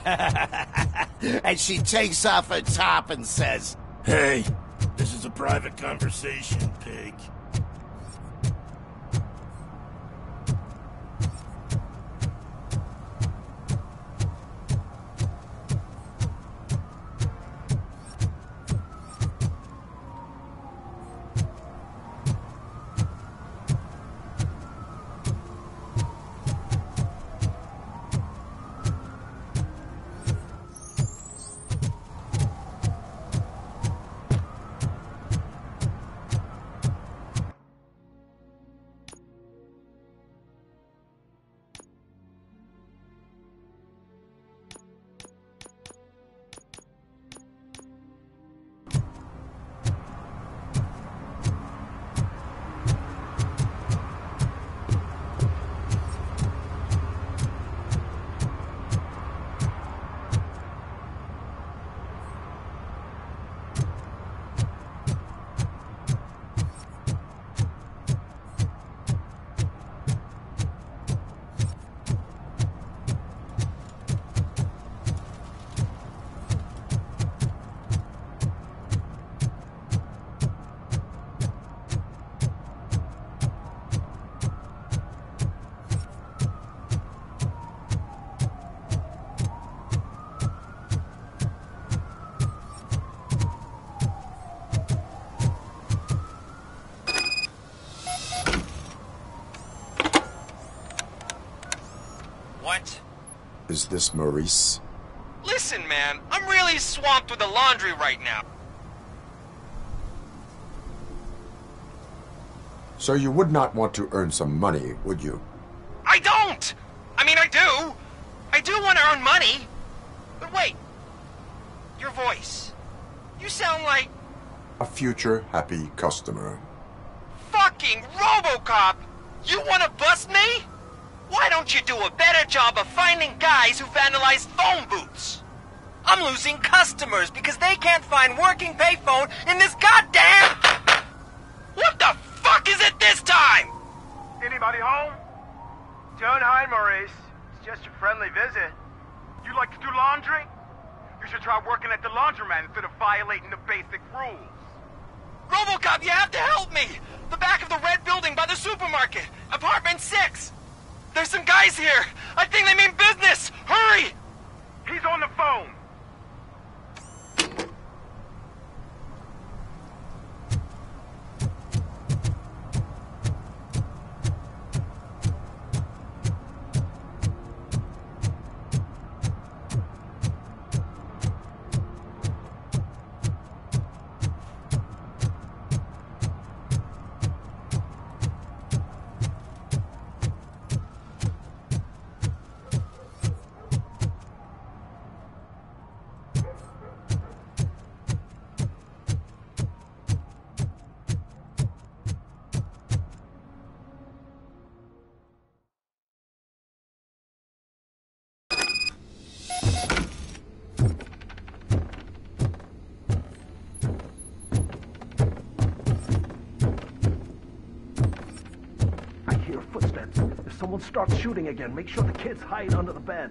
And she takes off her top and says, "Hey, this is a private conversation, pig." What? Is this Maurice? Listen, man, I'm really swamped with the laundry right now. So you would not want to earn some money, would you? I don't! I mean, I do. I do want to earn money. But wait. Your voice. You sound like... A future happy customer. Fucking Robocop! You want to bust me? Why don't you do a better job of finding guys who vandalize phone booths? I'm losing customers because they can't find working payphone in this goddamn... What the fuck is it this time? Anybody home? Don't hide, Maurice. It's just a friendly visit. You like to do laundry? You should try working at the laundromat instead of violating the basic rules. Robocop, you have to help me! The back of the red building by the supermarket. Apartment 6. There's some guys here. I think they mean business. Hurry! He's on the phone. If someone starts shooting again, make sure the kids hide under the bed.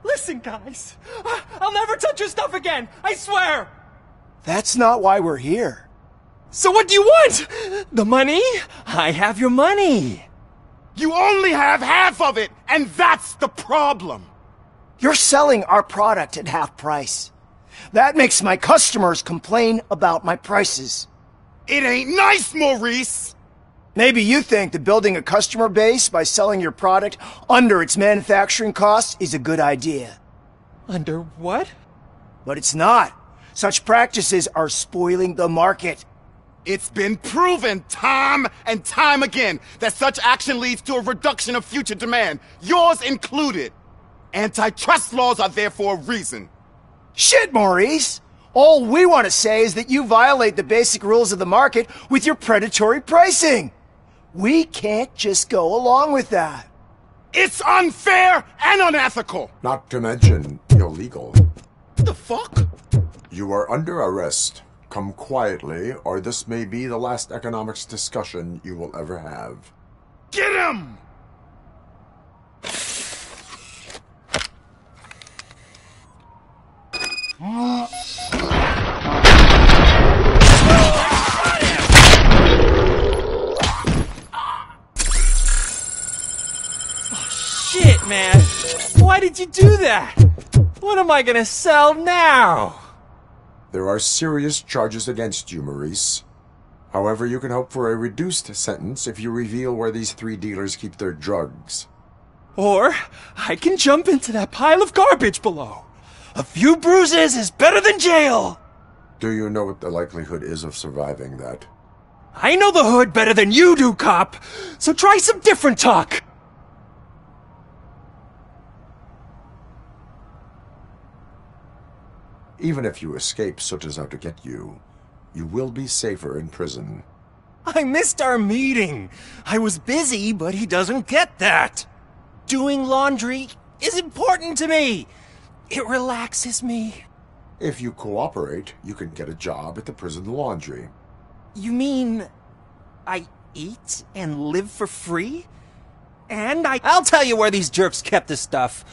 Listen, guys. I'll never touch your stuff again. I swear. That's not why we're here. So what do you want? The money? I have your money. You only have half of it, and that's the problem. You're selling our product at half price. That makes my customers complain about my prices. It ain't nice, Maurice. Maybe you think that building a customer base by selling your product under its manufacturing costs is a good idea. Under what? But it's not. Such practices are spoiling the market. It's been proven time and time again that such action leads to a reduction of future demand, yours included. Antitrust laws are there for a reason. Shit, Maurice! All we want to say is that you violate the basic rules of the market with your predatory pricing. We can't just go along with that. It's unfair and unethical. Not to mention illegal. The fuck? You are under arrest. Come quietly, or this may be the last economics discussion you will ever have. Get him! Shit, man. Why did you do that? What am I gonna sell now? There are serious charges against you, Maurice. However, you can hope for a reduced sentence if you reveal where these 3 dealers keep their drugs. Or I can jump into that pile of garbage below. A few bruises is better than jail. Do you know what the likelihood is of surviving that? I know the hood better than you do, cop. So try some different talk. Even if you escape Soot is out to get you, you will be safer in prison. I missed our meeting. I was busy, but he doesn't get that. Doing laundry is important to me. It relaxes me. If you cooperate, you can get a job at the prison laundry. You mean I eat and live for free? And I'll tell you where these jerks kept this stuff.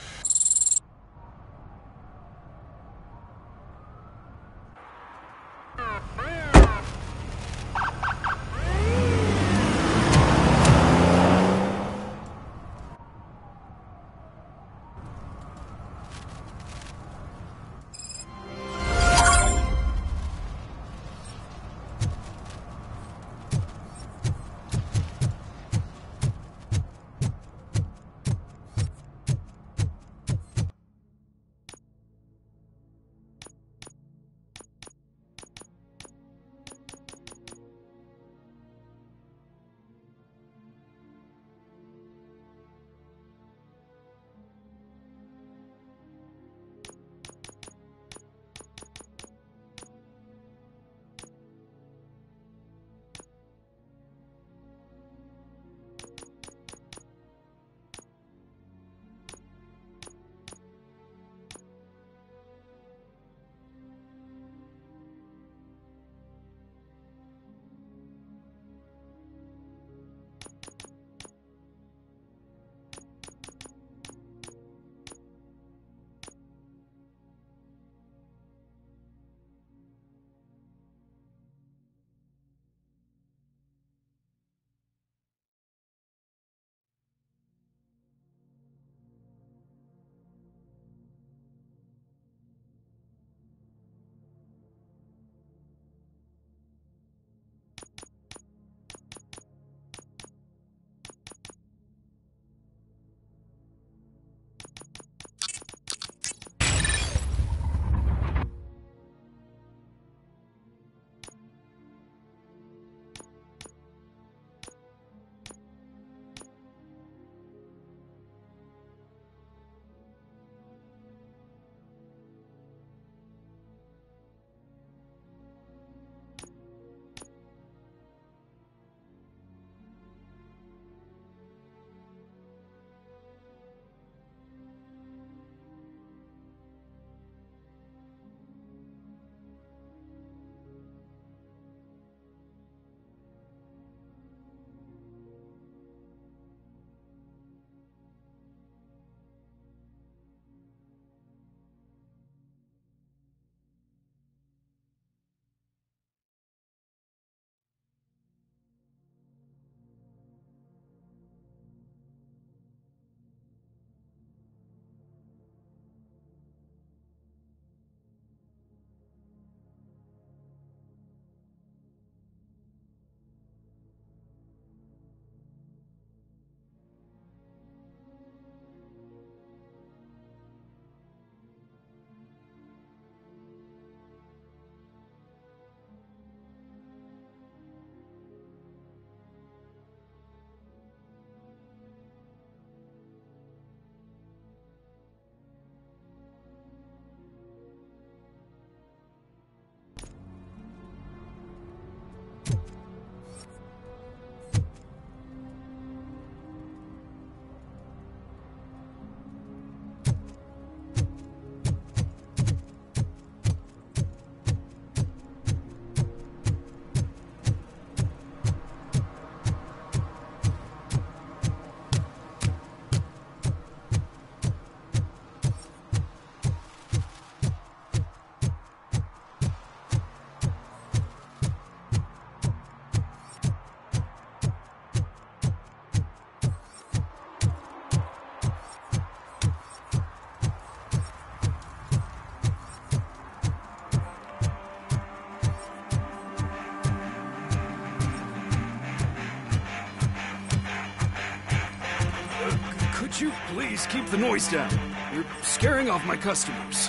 Please, keep the noise down. You're scaring off my customers.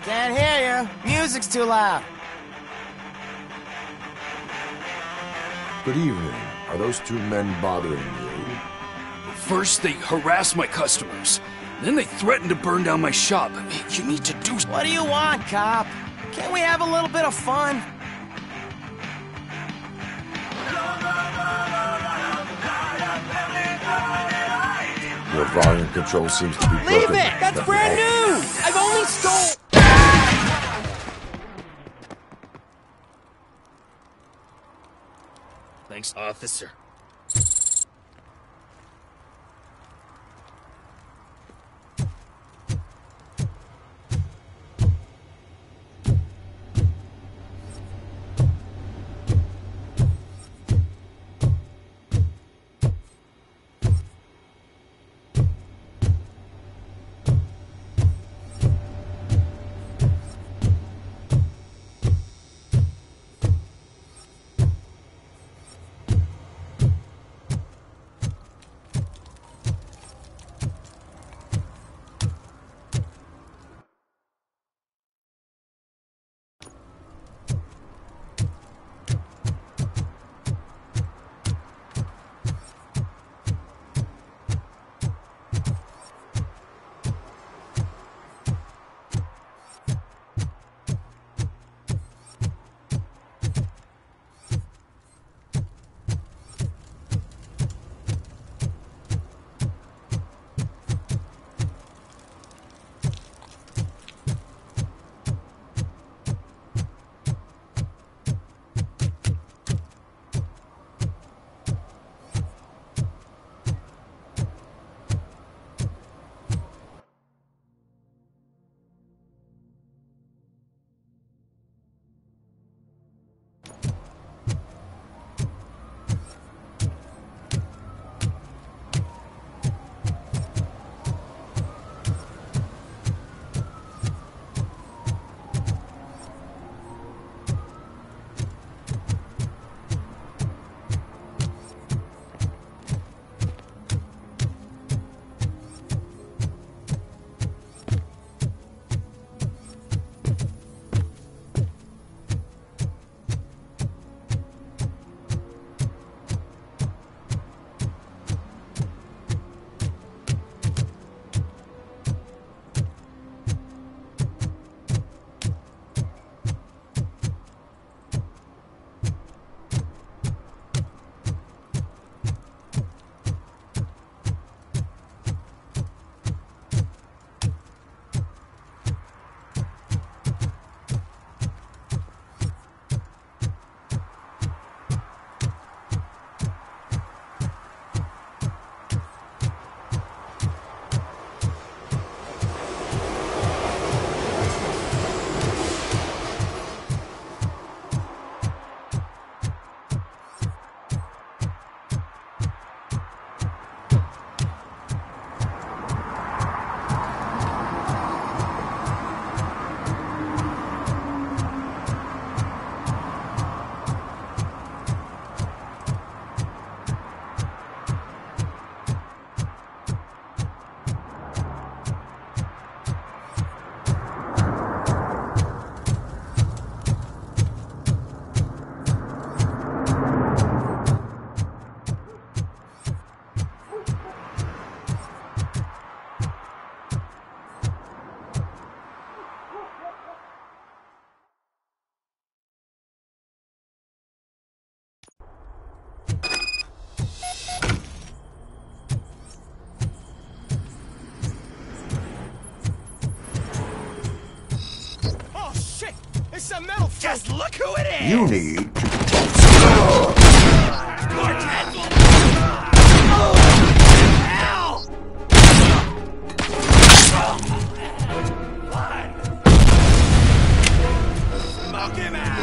Can't hear you. Music's too loud. Good evening. Are those two men bothering you? First, they harass my customers. Then they threaten to burn down my shop. You need to do... What do you want, cop? Can't we have a little bit of fun? Your volume control seems to be broken. Leave it! That's brand new! I've only stole... Thanks, officer. Just look who it is! You need to... Hell! Smoke him out!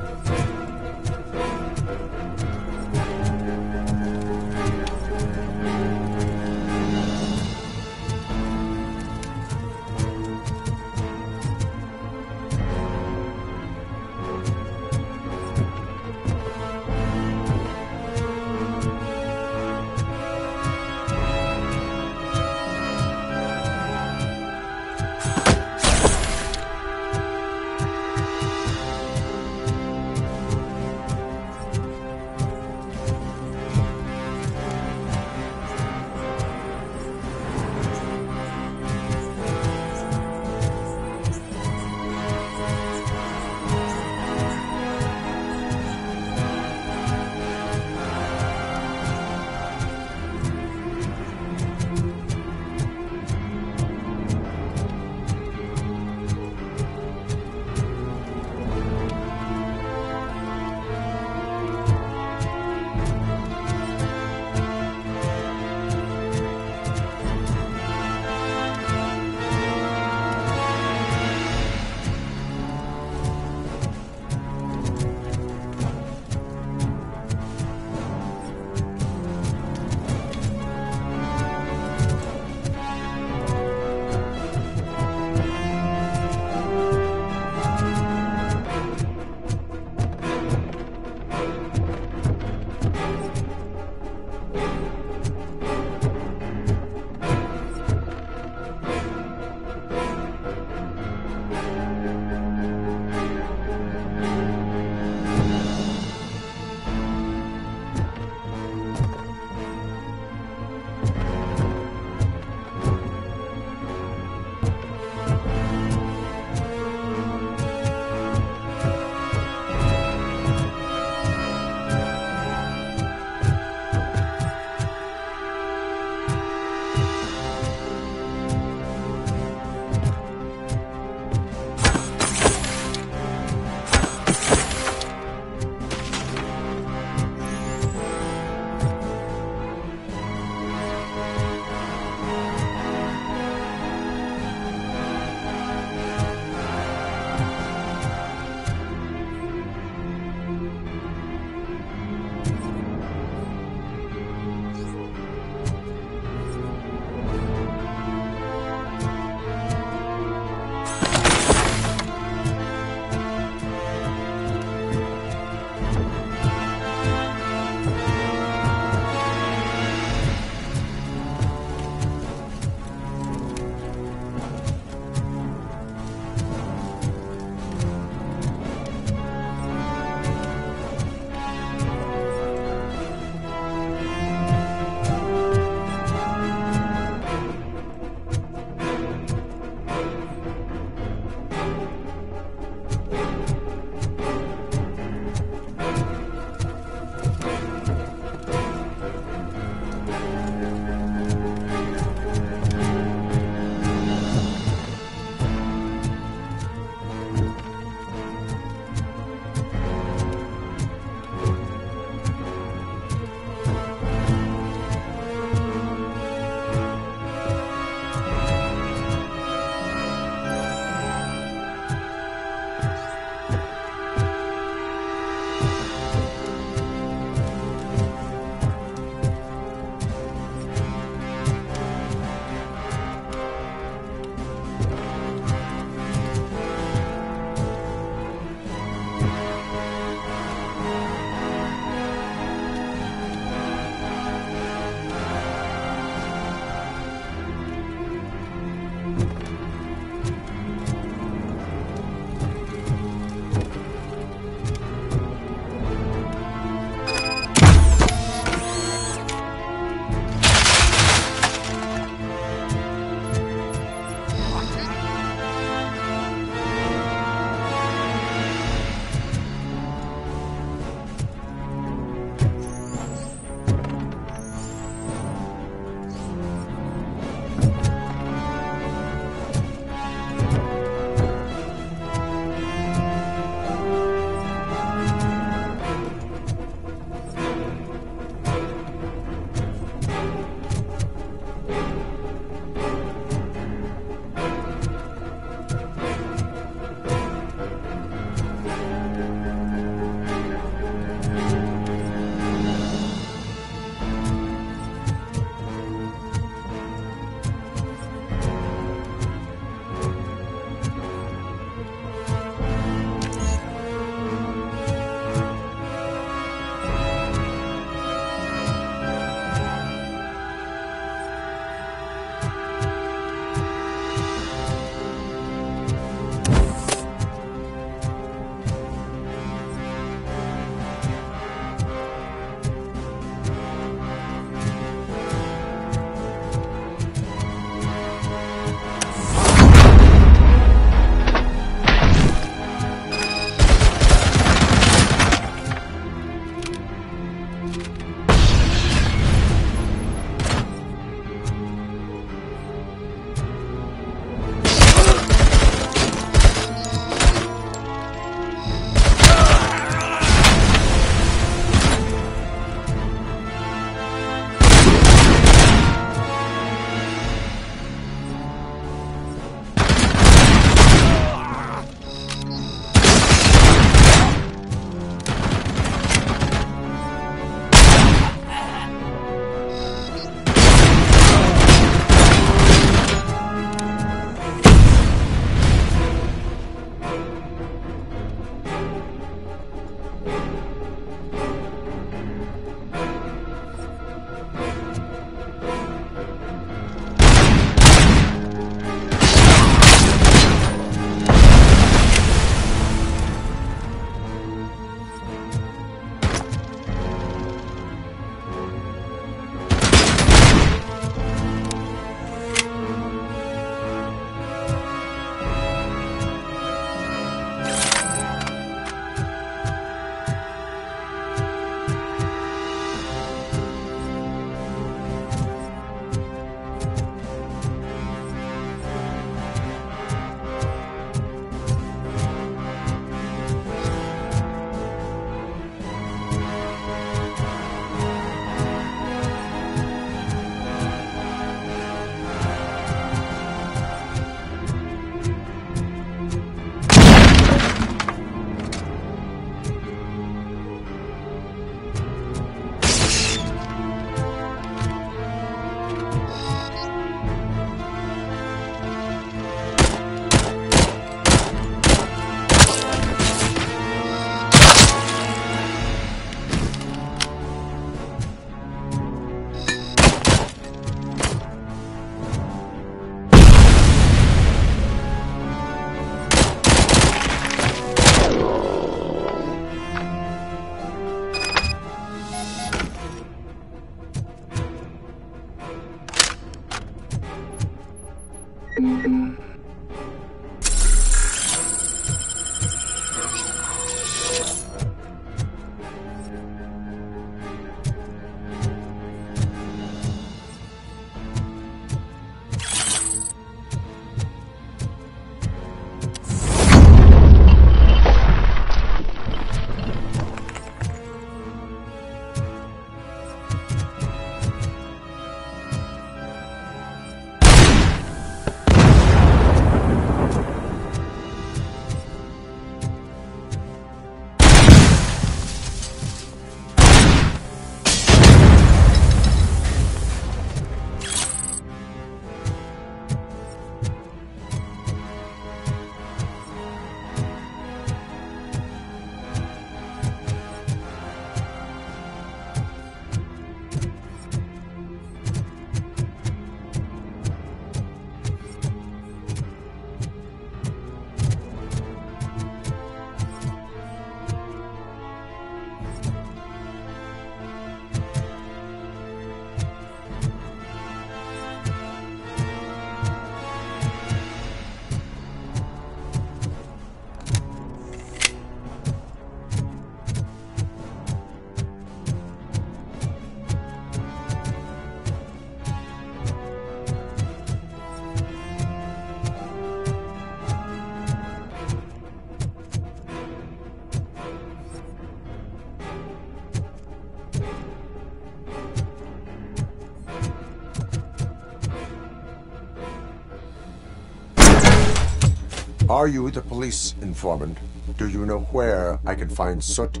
Are you the police informant? Do you know where I can find Soot?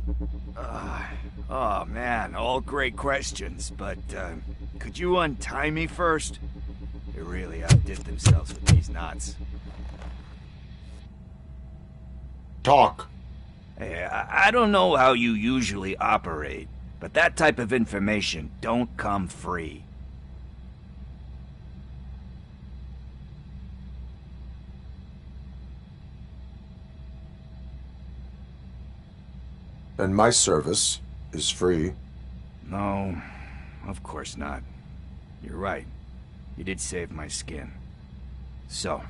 Oh man, all great questions, but could you untie me first? They really outdid themselves with these knots. Talk. Hey, I don't know how you usually operate, but that type of information don't come free. And my service is free. No, of course not. You're right. You did save my skin. So,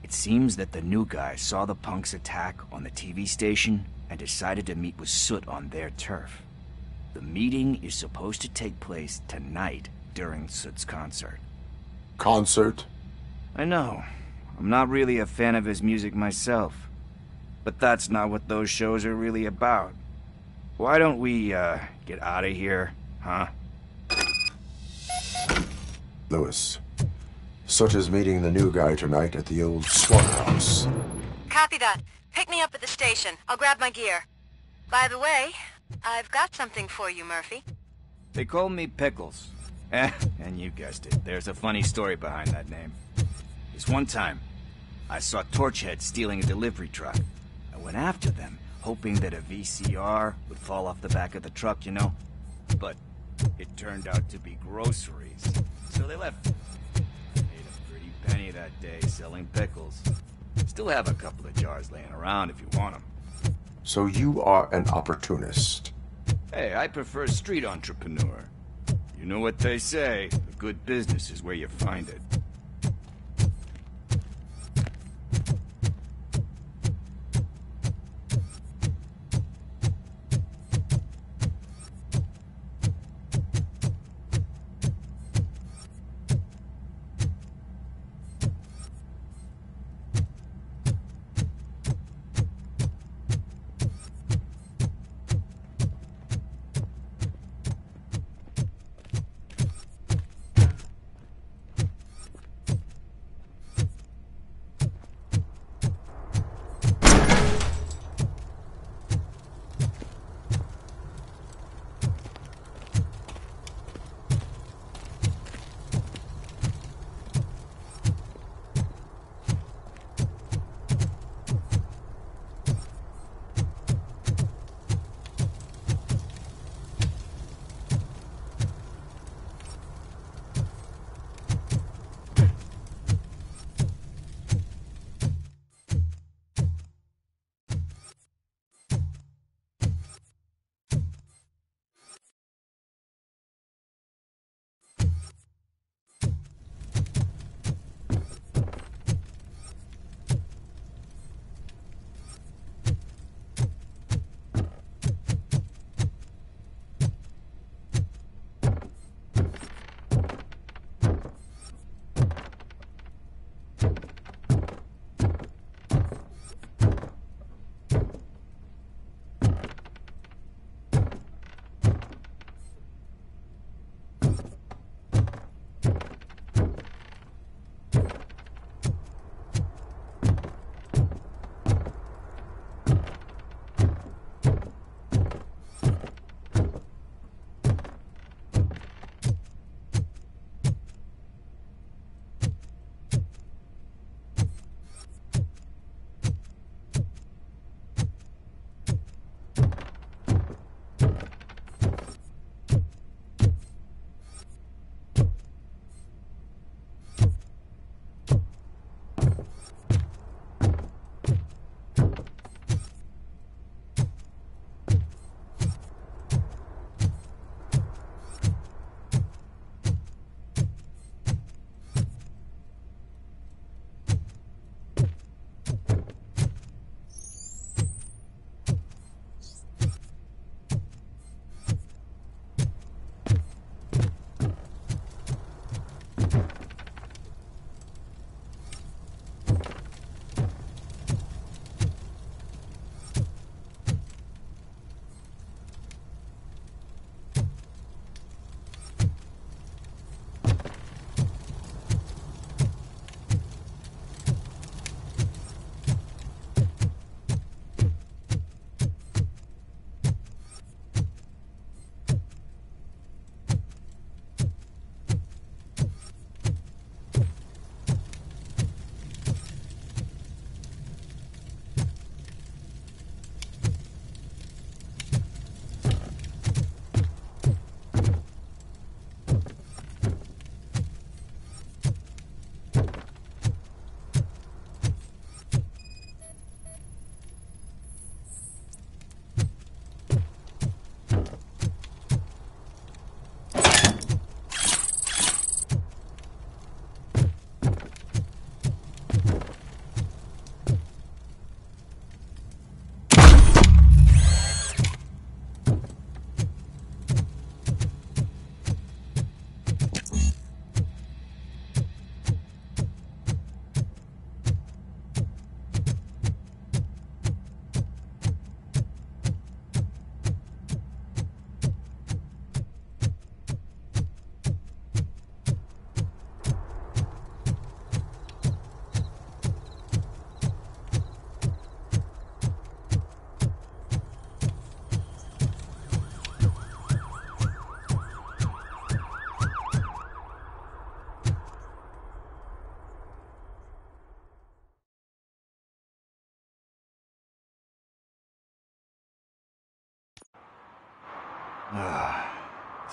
it seems that the new guy saw the punk's attack on the TV station and decided to meet with Soot on their turf. The meeting is supposed to take place tonight during Soot's concert. Concert? I know. I'm not really a fan of his music myself. But that's not what those shows are really about. Why don't we, get out of here, huh? Lewis. Soot is meeting the new guy tonight at the old slaughterhouse. Copy that. Pick me up at the station. I'll grab my gear. By the way, I've got something for you, Murphy. They call me Pickles. And you guessed it. There's a funny story behind that name. This one time, I saw Torchhead stealing a delivery truck. I went after them, hoping that a VCR would fall off the back of the truck, you know? But it turned out to be groceries. So they left. Made a pretty penny that day selling pickles. Still have a couple of jars laying around if you want them. So you are an opportunist. Hey, I prefer street entrepreneur. You know what they say, a good business is where you find it.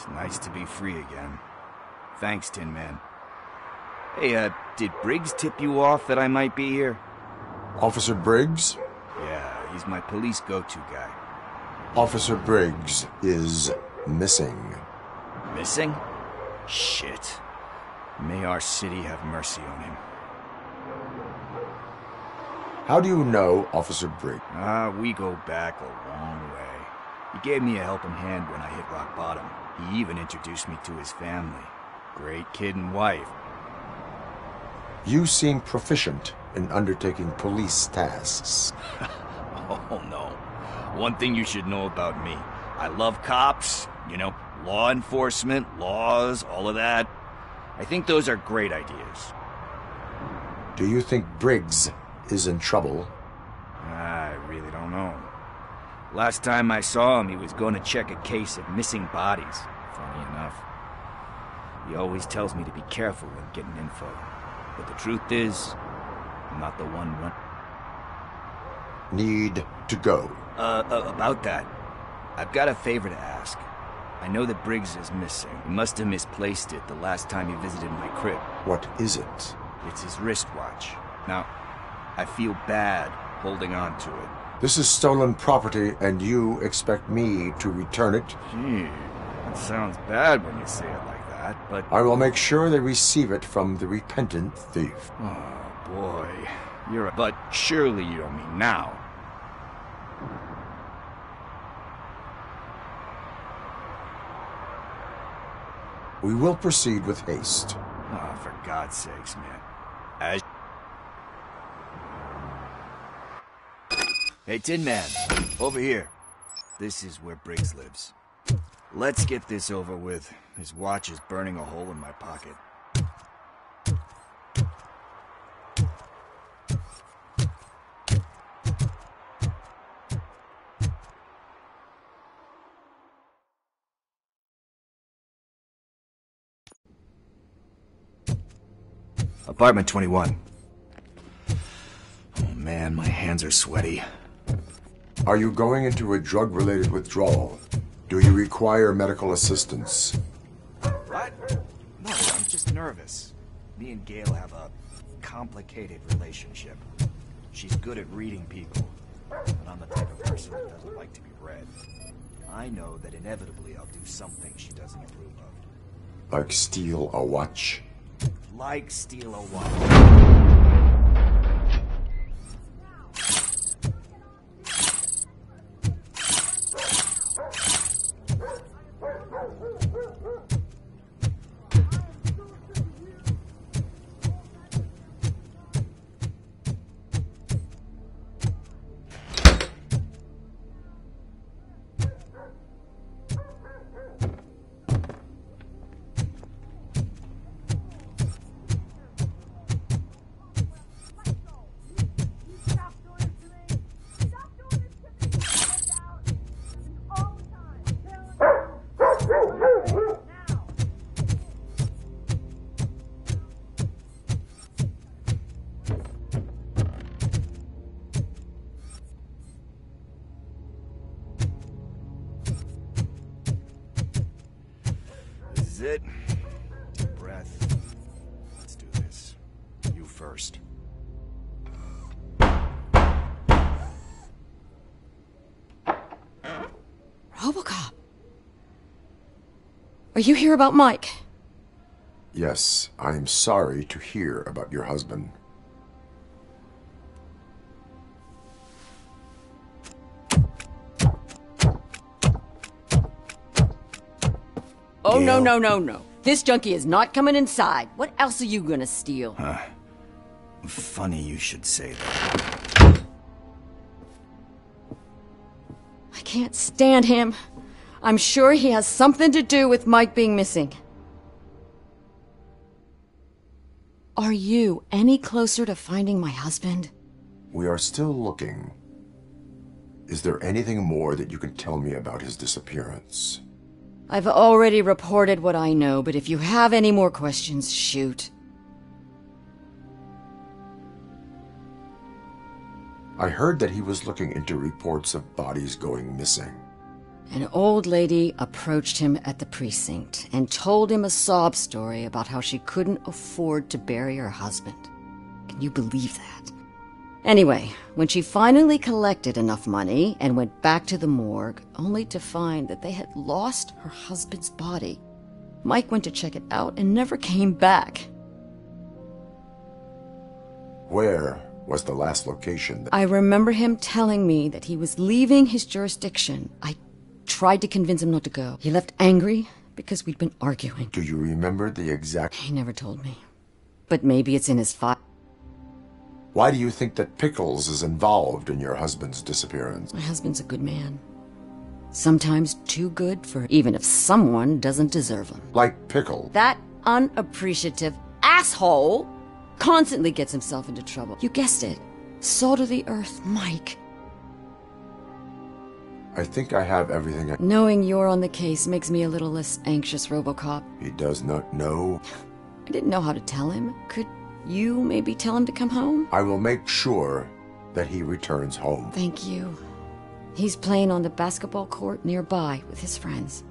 It's nice to be free again. Thanks, Tin Man. Hey, did Briggs tip you off that I might be here? Officer Briggs? Yeah, he's my police go-to guy. Officer Briggs is missing. Missing? Shit. May our city have mercy on him. How do you know Officer Briggs? We go back a long way. He gave me a helping hand when I hit rock bottom. He even introduced me to his family. Great kid and wife. You seem proficient in undertaking police tasks. Oh, no. One thing you should know about me. I love cops, you know, law enforcement, laws, all of that. I think those are great ideas. Do you think Briggs is in trouble? I really don't know. Last time I saw him, he was going to check a case of missing bodies. Funny enough. He always tells me to be careful when getting info. But the truth is, I'm not the one run... Need to go. About that, I've got a favor to ask. I know that Briggs is missing. He must have misplaced it the last time he visited my crib. What is it? It's his wristwatch. Now, I feel bad holding on to it. This is stolen property, and you expect me to return it? Gee, that sounds bad when you say it like that, but... I will make sure they receive it from the repentant thief. Oh, boy. You're a... But surely you don't mean now. We will proceed with haste. Oh, for God's sakes, man. As... Hey, Tin Man, over here. This is where Briggs lives. Let's get this over with. His watch is burning a hole in my pocket. Apartment 21. Oh man, my hands are sweaty. Are you going into a drug-related withdrawal? Do you require medical assistance? What? No, I'm just nervous. Me and Gail have a complicated relationship. She's good at reading people, but I'm the type of person that doesn't like to be read. I know that inevitably I'll do something she doesn't approve of. Like steal a watch? Like steal a watch. it. Deep breath. Let's do this. You first. Robocop. Are you here about Mike? Yes, I am sorry to hear about your husband. Oh, no. This junkie is not coming inside. What else are you gonna steal? Funny you should say that. I can't stand him. I'm sure he has something to do with Mike being missing. Are you any closer to finding my husband? We are still looking. Is there anything more that you can tell me about his disappearance? I've already reported what I know, but if you have any more questions, shoot. I heard that he was looking into reports of bodies going missing. An old lady approached him at the precinct and told him a sob story about how she couldn't afford to bury her husband. Can you believe that? Anyway, when she finally collected enough money and went back to the morgue, only to find that they had lost her husband's body, Mike went to check it out and never came back. Where was the last location? I remember him telling me that he was leaving his jurisdiction. I tried to convince him not to go. He left angry because we'd been arguing. Do you remember the exact... He never told me. But maybe it's in his file. Why do you think that Pickles is involved in your husband's disappearance? My husband's a good man. Sometimes too good for even if someone doesn't deserve him. Like Pickle. That unappreciative asshole constantly gets himself into trouble. You guessed it. Salt of the earth, Mike. I think I have everything Knowing you're on the case makes me a little less anxious, Robocop. He does not know. I didn't know how to tell him. Could you maybe tell him to come home? I will make sure that he returns home. Thank you. He's playing on the basketball court nearby with his friends.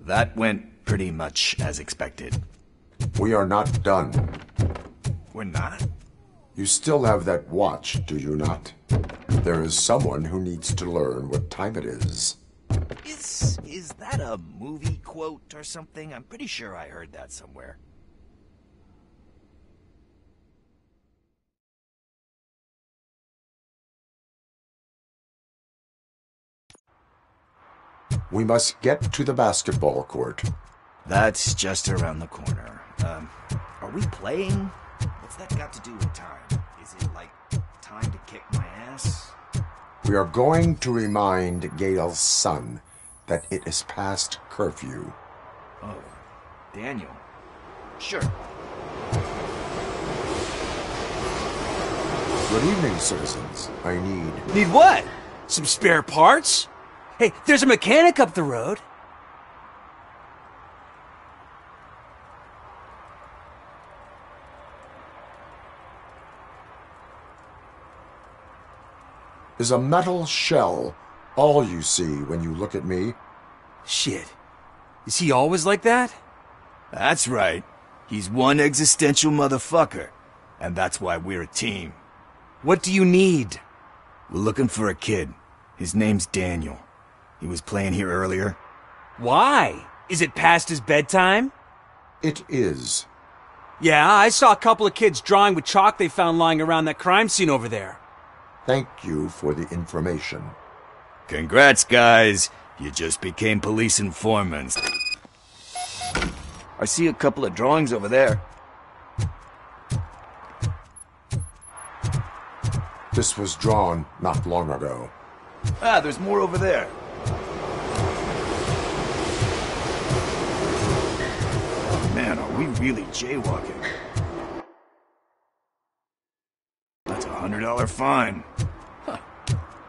That went pretty much as expected. We are not done. We're not? You still have that watch, do you not? There is someone who needs to learn what time it is. Is that a movie quote or something? I'm pretty sure I heard that somewhere. We must get to the basketball court. That's just around the corner. Are we playing? What's that got to do with time? Is it like time to kick my ass? We are going to remind Gail's son that it is past curfew. Oh, Daniel. Sure. Good evening, citizens. I need... Need what? Some spare parts? Hey, there's a mechanic up the road. Is a metal shell All you see when you look at me. Shit. Is he always like that? That's right. He's one existential motherfucker. And that's why we're a team. What do you need? We're looking for a kid. His name's Daniel. He was playing here earlier. Why? Is it past his bedtime? It is. Yeah, I saw a couple of kids drawing with chalk they found lying around that crime scene over there. Thank you for the information. Congrats, guys. You just became police informants. I see a couple of drawings over there. This was drawn not long ago. Ah, there's more over there. Oh man, are we really jaywalking? That's a $100 fine. Huh.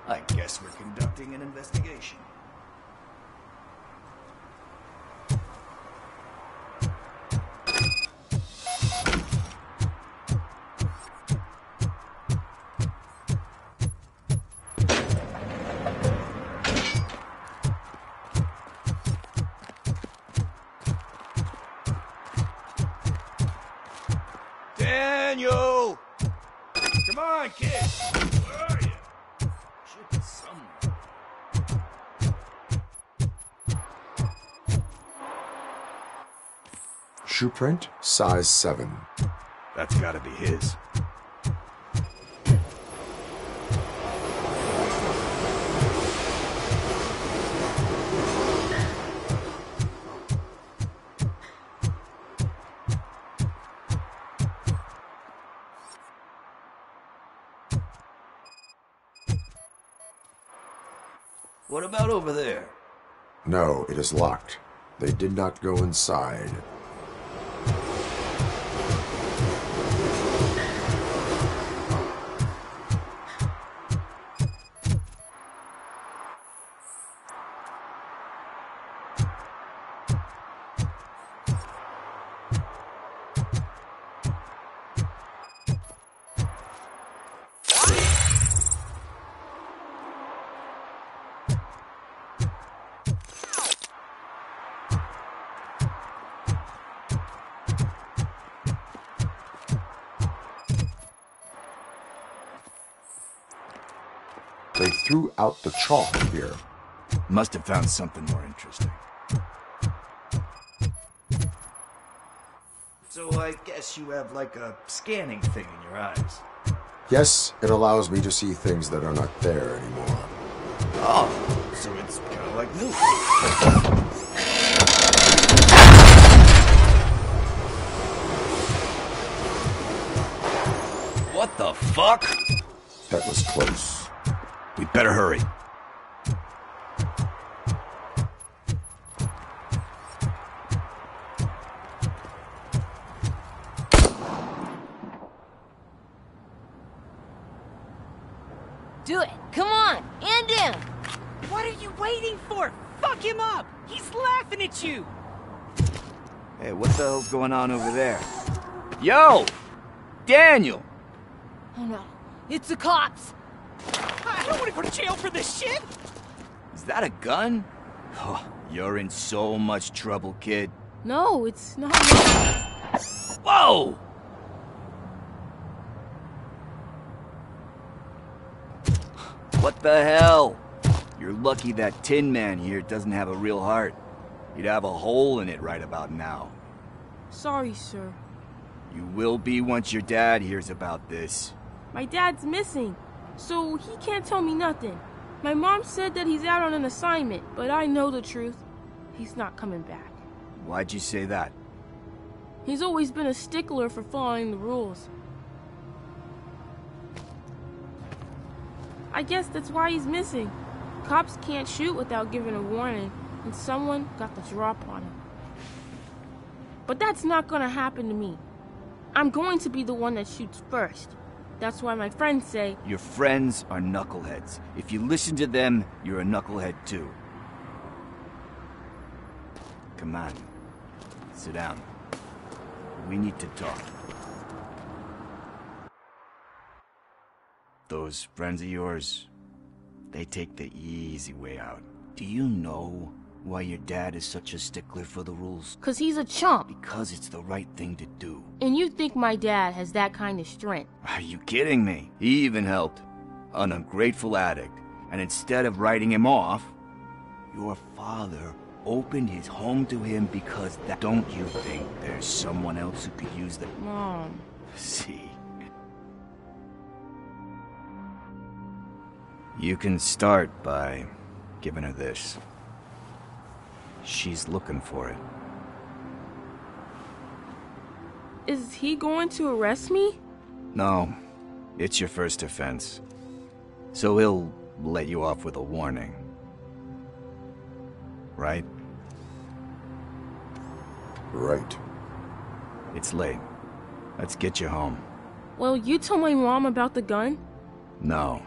I guess we're conducting an investigation. Daniel! Come on, kid! Where are you? Should be somewhere. Shoe print, size 7. That's gotta be his. What about over there? No, it is locked. They did not go inside. They threw out the chalk here. Must have found something more interesting. So I guess you have like a scanning thing in your eyes. Yes, it allows me to see things that are not there anymore. Oh, so it's kind of like me. What the fuck? That was close. We better hurry. Do it. Come on. And in. What are you waiting for? Fuck him up. He's laughing at you. Hey, what the hell's going on over there? Yo! Daniel! Oh no. It's the cops. I don't want to go to jail for this shit. Is that a gun? Oh, you're in so much trouble, kid. No, it's not. Whoa! What the hell? You're lucky that Tin Man here doesn't have a real heart. He'd have a hole in it right about now. Sorry, sir. You will be once your dad hears about this. My dad's missing, so he can't tell me nothing. My mom said that he's out on an assignment, but I know the truth. He's not coming back. Why'd you say that? He's always been a stickler for following the rules. I guess that's why he's missing. Cops can't shoot without giving a warning, and someone got the drop on him. But that's not gonna happen to me. I'm going to be the one that shoots first. That's why my friends say... Your friends are knuckleheads. If you listen to them, you're a knucklehead too. Come on. Sit down. We need to talk. Those friends of yours, they take the easy way out. Do you know why your dad is such a stickler for the rules? 'Cause he's a chump. Because it's the right thing to do. And you think my dad has that kind of strength? Are you kidding me? He even helped an ungrateful addict. And instead of writing him off, your father opened his home to him because that... Don't you think there's someone else who could use the... Mom. See? You can start by giving her this. She's looking for it. Is he going to arrest me? No, it's your first offense. So he'll let you off with a warning. Right? Right. It's late. Let's get you home. Well, you told my mom about the gun? No,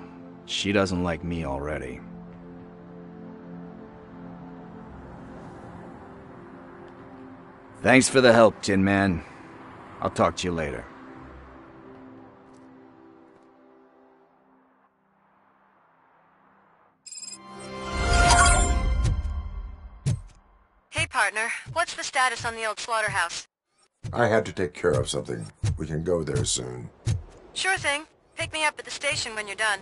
she doesn't like me already. Thanks for the help, Tin Man. I'll talk to you later. Hey, partner. What's the status on the old slaughterhouse? I had to take care of something. We can go there soon. Sure thing. Pick me up at the station when you're done.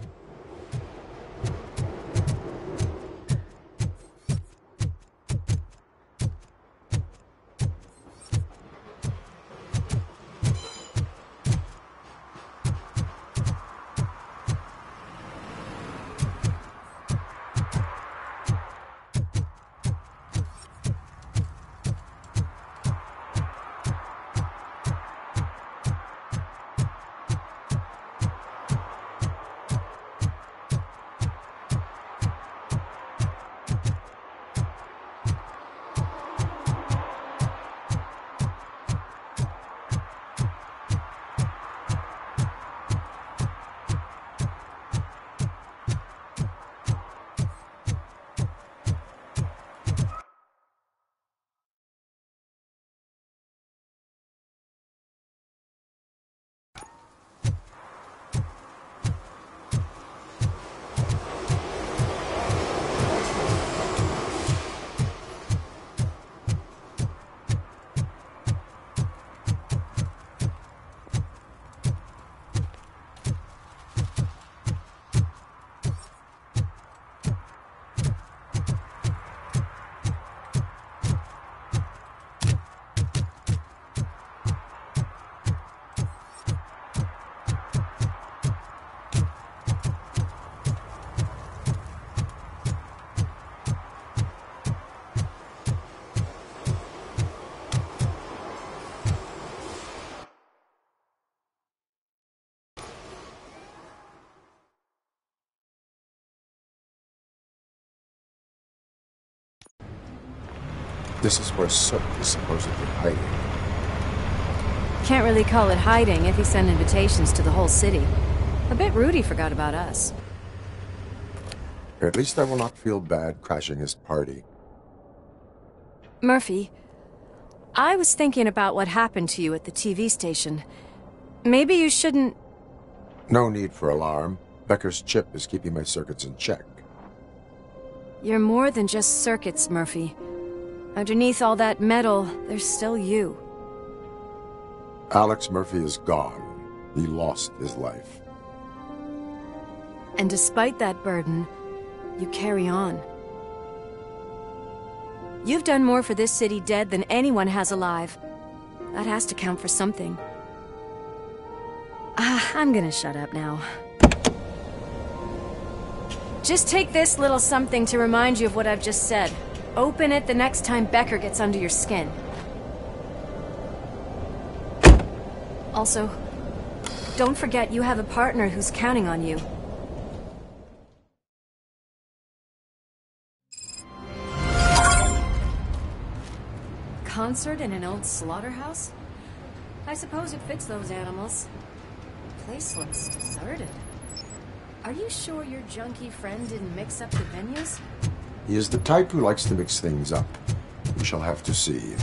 This is where Soap is supposedly hiding. Can't really call it hiding if he sent invitations to the whole city. A bit rude he forgot about us. At least I will not feel bad crashing his party. Murphy, I was thinking about what happened to you at the TV station. Maybe you shouldn't... No need for alarm. Becker's chip is keeping my circuits in check. You're more than just circuits, Murphy. Underneath all that metal, there's still you. Alex Murphy is gone. He lost his life. And despite that burden, you carry on. You've done more for this city dead than anyone has alive. That has to count for something. I'm gonna shut up now. Just take this little something to remind you of what I've just said. Open it the next time Becker gets under your skin. Also, don't forget you have a partner who's counting on you. Concert in an old slaughterhouse? I suppose it fits those animals. The place looks deserted. Are you sure your junkie friend didn't mix up the venues? He is the type who likes to mix things up. We shall have to see.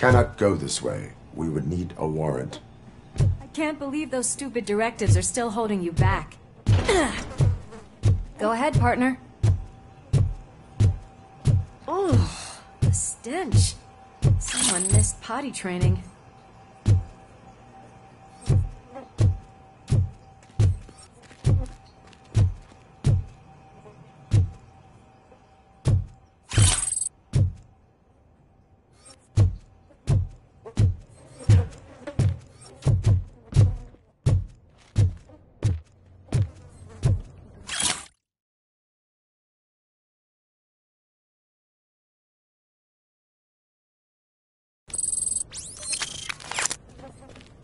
cannot go this way. We would need a warrant. I can't believe those stupid directives are still holding you back. Go ahead, partner. Oh, the stench. Someone missed potty training.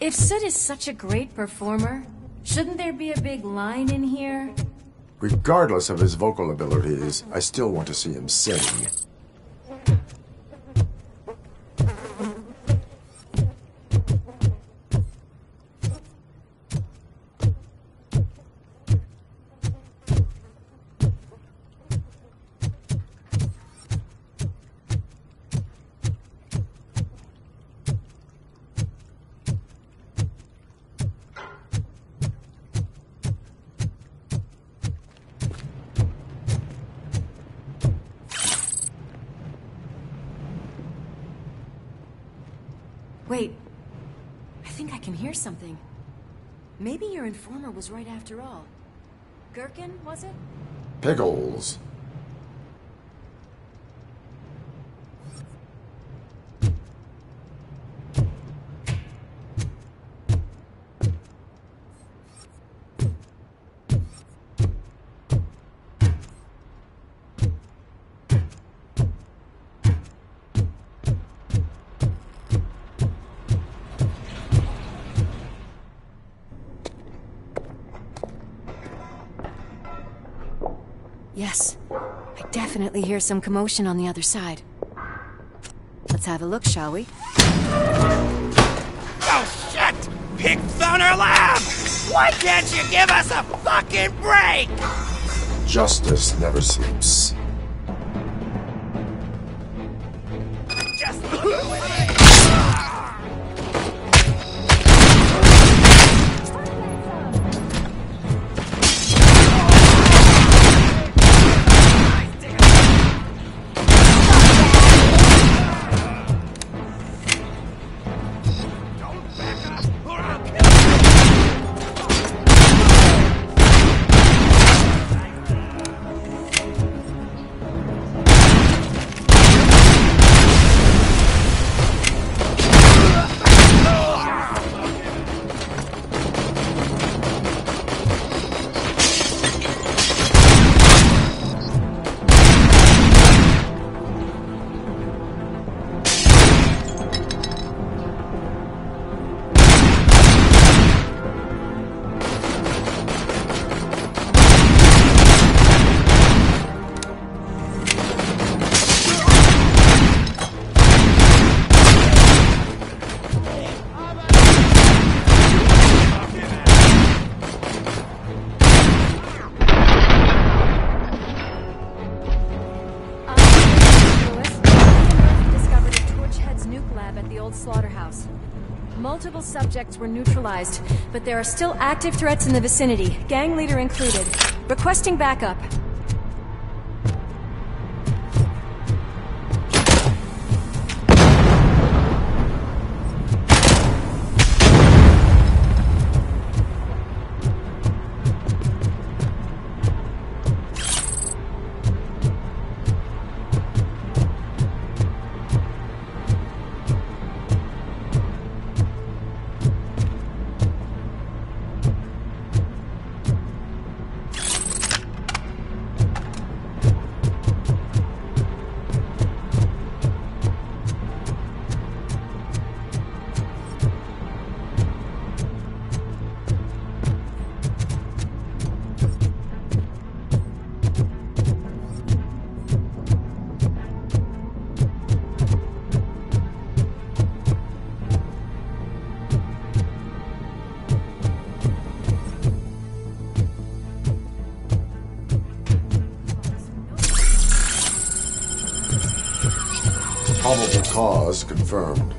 If Sid is such a great performer, shouldn't there be a big line in here? Regardless of his vocal abilities, I still want to see him sing. Wait, I think I can hear something. Maybe your informer was right after all. Gherkin, was it? Pickles. Yes, I definitely hear some commotion on the other side. Let's have a look, shall we? Oh, shit! Pigs on our lab! Why can't you give us a fucking break? Justice never sleeps. Just look who it is! Slaughterhouse. Multiple subjects were neutralized, but there are still active threats in the vicinity, gang leader included. Requesting backup. Probable cause confirmed.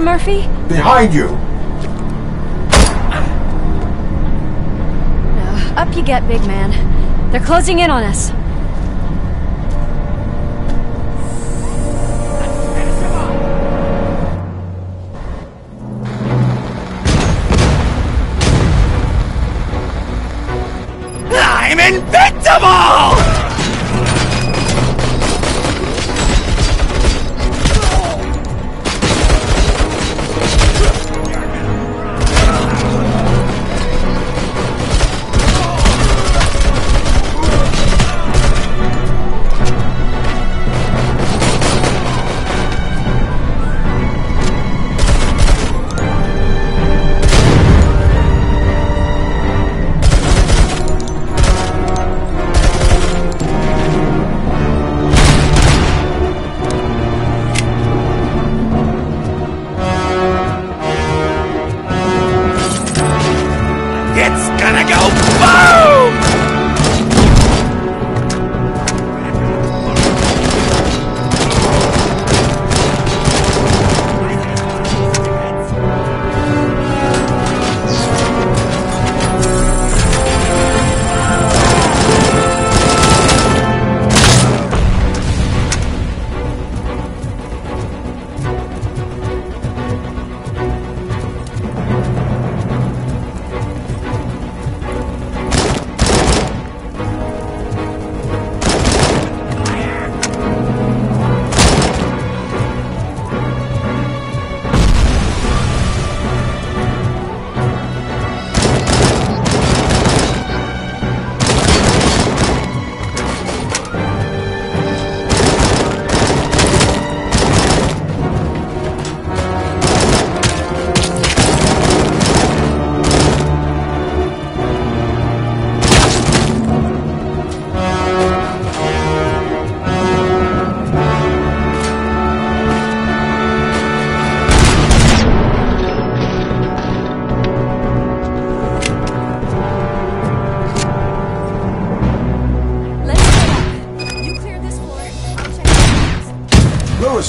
Murphy? Behind you! Up you get, big man. They're closing in on us. I'm invincible!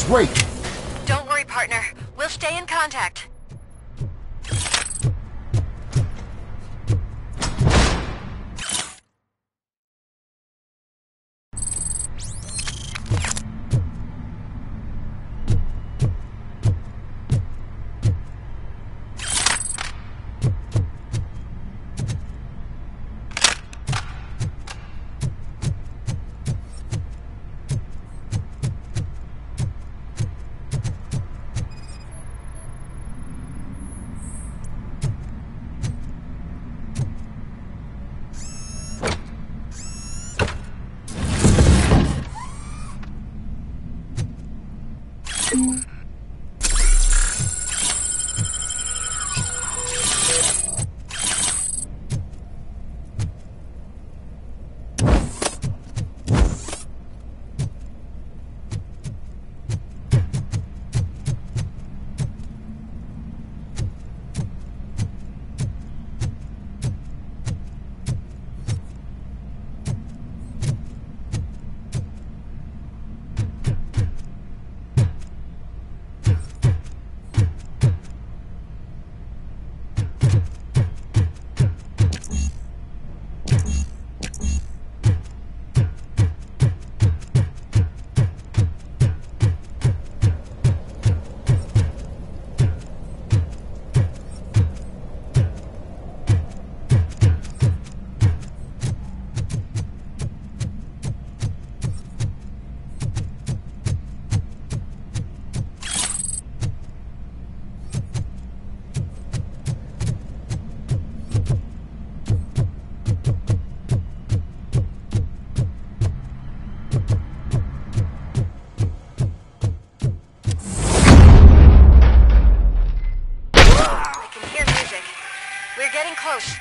Wait! Don't worry, partner. We'll stay in contact. close.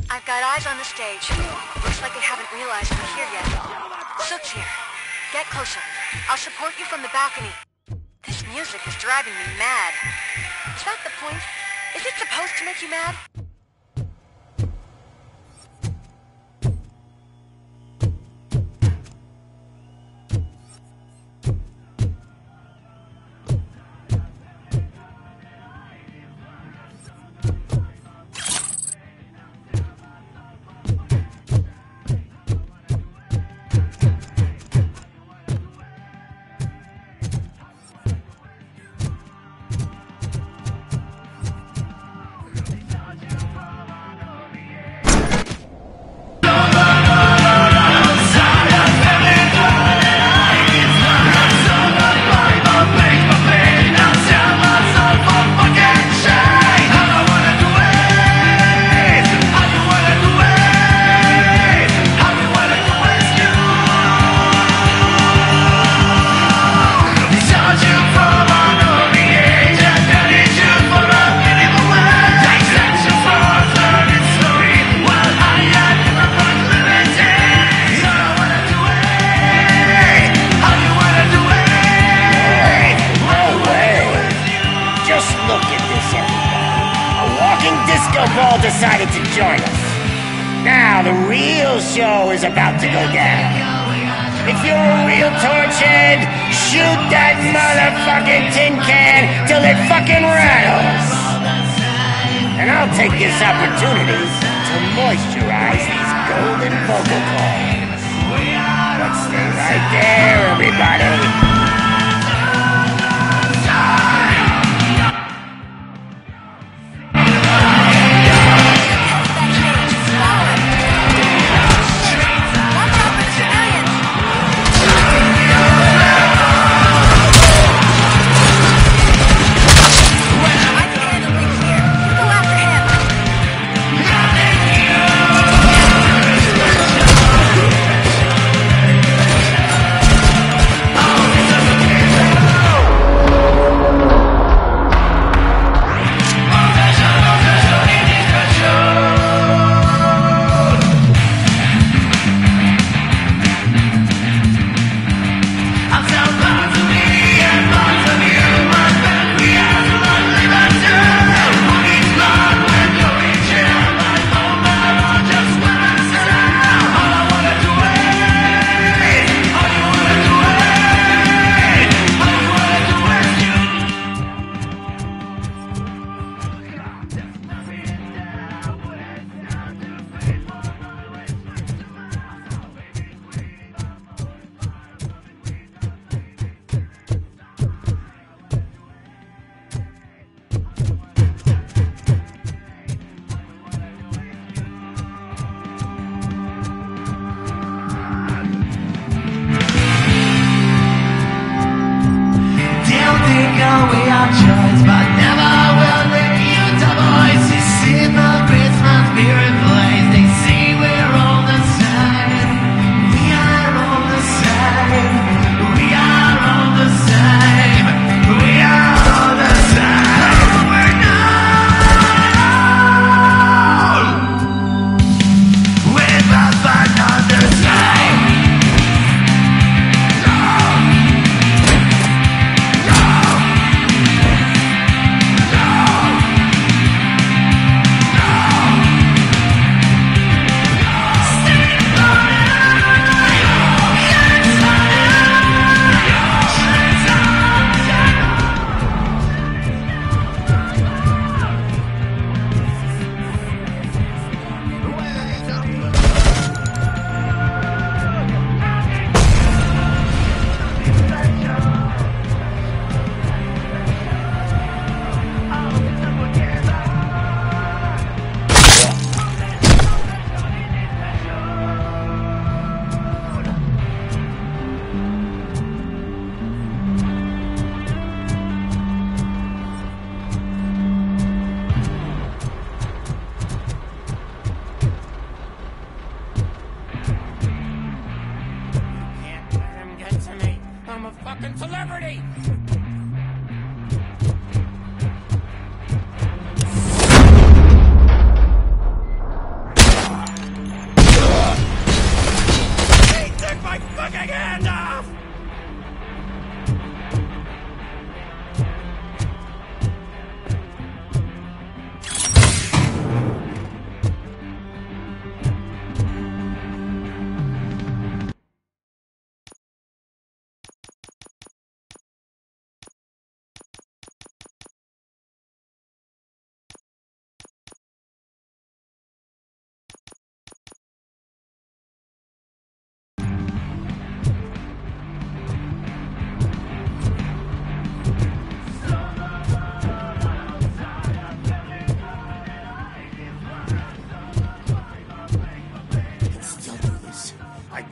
I've got eyes on the stage. Looks like they haven't realized we're here yet. Sook's here. Get closer. I'll support you from the balcony. This music is driving me mad. This that the point? Is it supposed to make you mad? Decided to join us. Now the real show is about to go down. If you're a real torchhead, shoot that motherfucking tin can till it fucking rattles. And I'll take this opportunity to moisturize these golden vocal cords. But stay right there, everybody.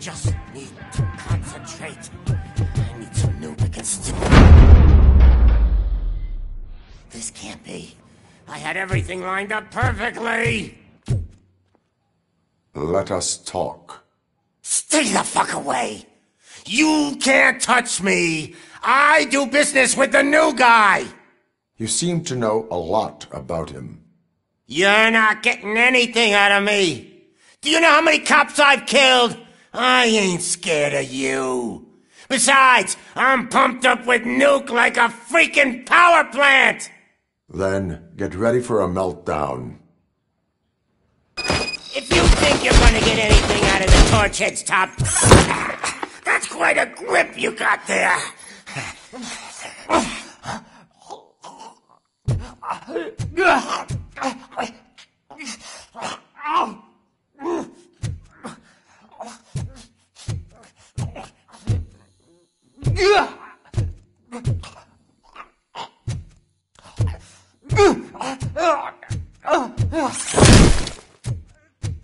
just need to concentrate. I need some lubricants. This can't be. I had everything lined up perfectly. Let us talk. Stay the fuck away. You can't touch me. I do business with the new guy. You seem to know a lot about him. You're not getting anything out of me. Do you know how many cops I've killed? I ain't scared of you. Besides, I'm pumped up with nuke like a freaking power plant. Then get ready for a meltdown. If you think you're gonna get anything out of the Torchhead's top, that's quite a grip you got there.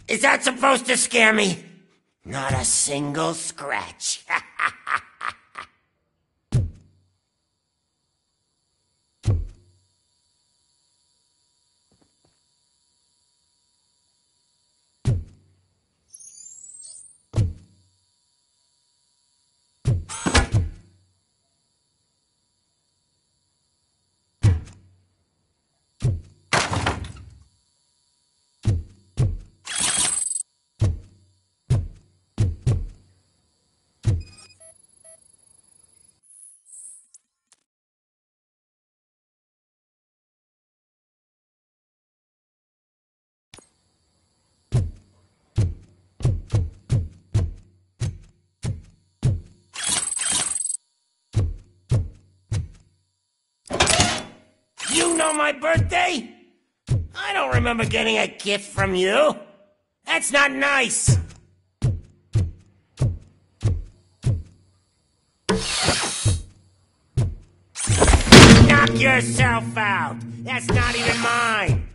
Is that supposed to scare me? Not a single scratch. You know my birthday? I don't remember getting a gift from you. That's not nice. Knock yourself out. That's not even mine.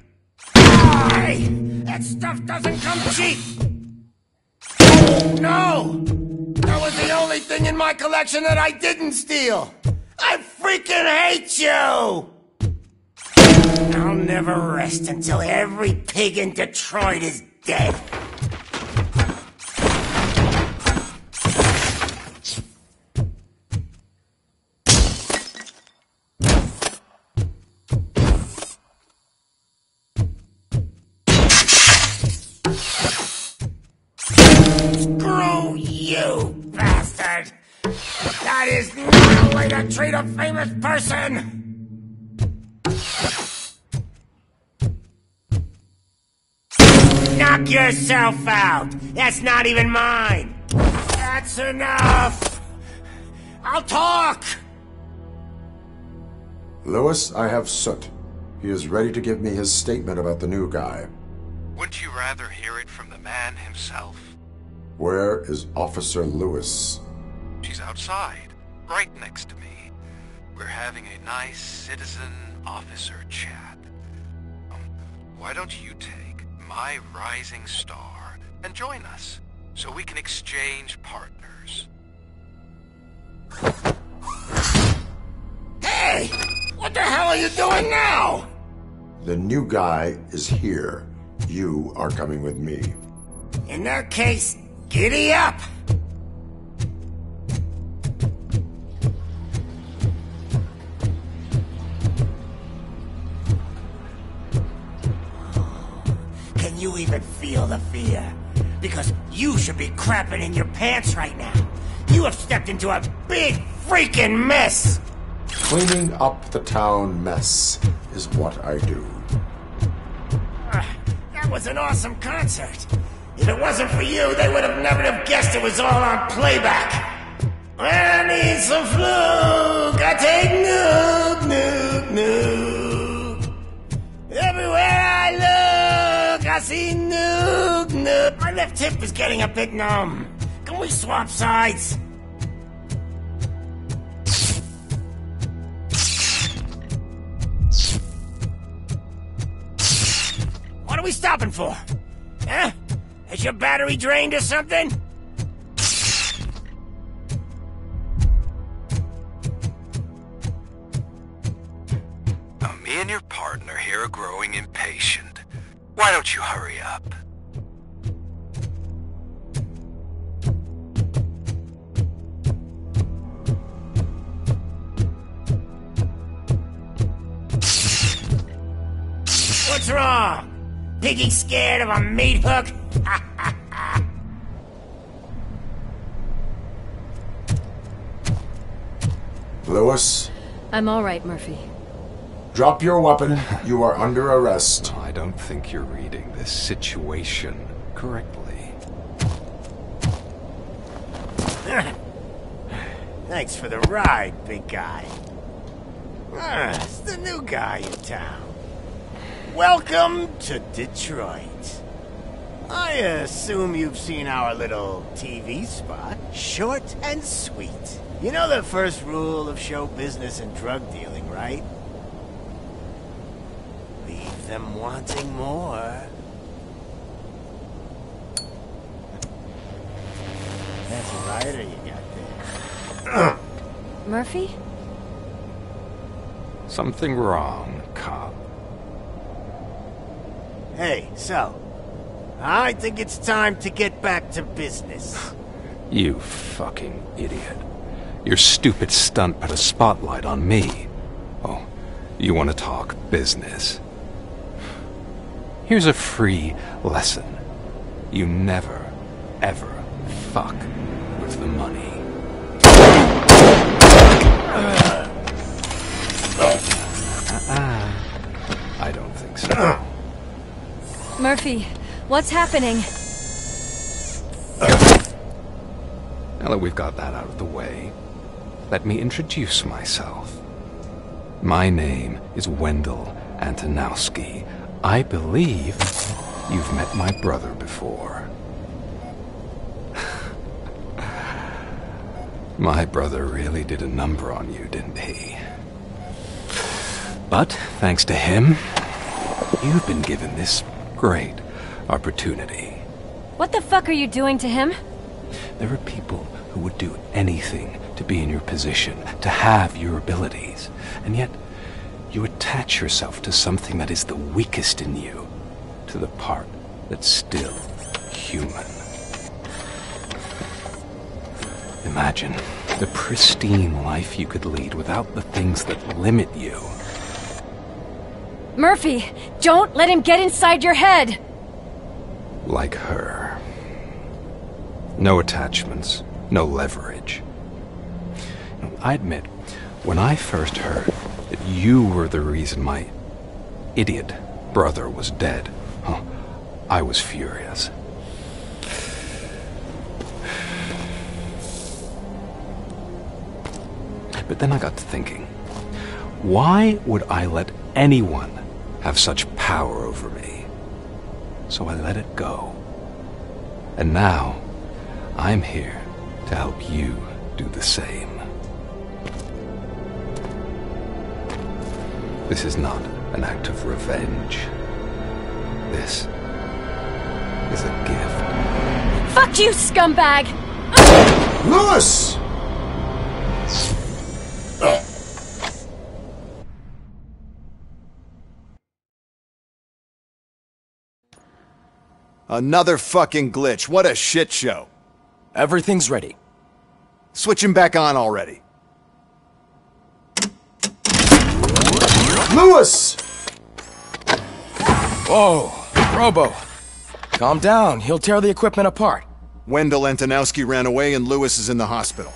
Why? That stuff doesn't come cheap. No! That was the only thing in my collection that I didn't steal. I freaking hate you! I'll never rest until every pig in Detroit is dead. Screw you, bastard! That is not a way to treat a famous person! Knock yourself out! That's not even mine! That's enough! I'll talk! Lewis, I have Soot. He is ready to give me his statement about the new guy. Wouldn't you rather hear it from the man himself? Where is Officer Lewis? She's outside, right next to me. We're having a nice citizen-officer chat. Why don't you take my rising star and join us, so we can exchange partners. Hey! What the hell are you doing now? The new guy is here. You are coming with me. In that case, giddy up! Can you even feel the fear? Because you should be crapping in your pants right now. You have stepped into a big freaking mess! Cleaning up the town mess is what I do. That was an awesome concert. If it wasn't for you, they would have never have guessed it was all on playback. I need some fluke. I take nuke. Everywhere I look, I see nuke. My left hip is getting a bit numb. Can we swap sides? What are we stopping for? Huh? Is your battery drained or something? you're growing impatient. Why don't you hurry up? What's wrong? Piggy scared of a meat hook? Lewis, I'm all right, Murphy. drop your weapon. You are under arrest. I don't think you're reading this situation correctly. Thanks for the ride, big guy. It's the new guy in town. Welcome to Detroit. I assume you've seen our little TV spot. Short and sweet. You know the first rule of show business and drug dealing, right? Leave them wanting more. That's a rider you got there. Murphy? Something wrong, cop. Hey, so, I think it's time to get back to business. You fucking idiot. Your stupid stunt put a spotlight on me. Oh, you want to talk business? Here's a free lesson. You never, ever fuck with the money. I don't think so. Murphy, what's happening? Now that we've got that out of the way, let me introduce myself. My name is Wendell Antonowski. I believe you've met my brother before. My brother really did a number on you, didn't he? But, thanks to him, you've been given this great opportunity. What the fuck are you doing to him? There are people who would do anything to be in your position, to have your abilities, and yet you attach yourself to something that is the weakest in you, to the part that's still human. Imagine the pristine life you could lead without the things that limit you. Murphy, don't let him get inside your head! Like her. No attachments, no leverage. I admit, when I first heard that you were the reason my idiot brother was dead, I was furious. But then I got to thinking, why would I let anyone have such power over me? So I let it go. And now, I'm here to help you do the same. This is not an act of revenge. This is a gift. Fuck you, scumbag! Lewis! Another fucking glitch. What a shit show. Everything's ready. Switch him back on already. Lewis! Whoa, Robo. Calm down. He'll tear the equipment apart. Wendell Antonowski ran away and Lewis is in the hospital.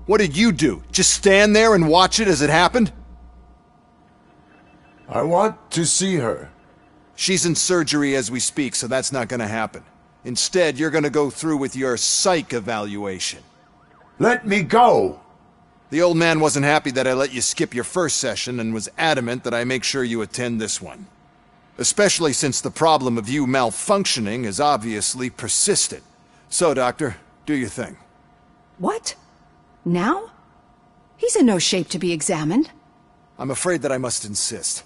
What did you do? Just stand there and watch it as it happened? I want to see her. She's in surgery as we speak, so that's not gonna happen. Instead, you're gonna go through with your psych evaluation. Let me go! The old man wasn't happy that I let you skip your first session and was adamant that I make sure you attend this one. Especially since the problem of you malfunctioning has obviously persisted. So, Doctor, do your thing. What? Now? He's in no shape to be examined. I'm afraid that I must insist.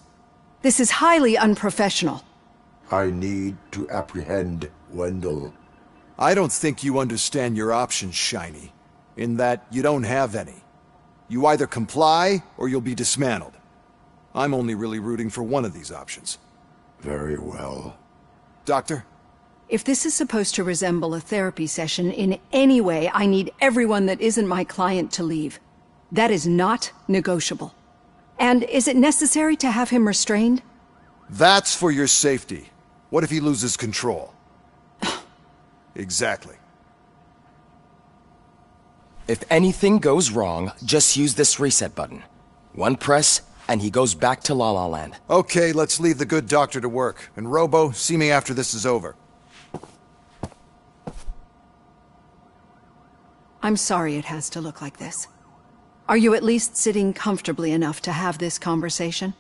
This is highly unprofessional. I need to apprehend Wendell. I don't think you understand your options, Shiny. In that you don't have any. You either comply, or you'll be dismantled. I'm only really rooting for one of these options. Very well. Doctor? If this is supposed to resemble a therapy session in any way, I need everyone that isn't my client to leave. That is not negotiable. And is it necessary to have him restrained? That's for your safety. What if he loses control? Exactly. If anything goes wrong, just use this reset button. One press, and he goes back to La La Land. Okay, let's leave the good doctor to work. And Robo, see me after this is over. I'm sorry it has to look like this. Are you at least sitting comfortably enough to have this conversation?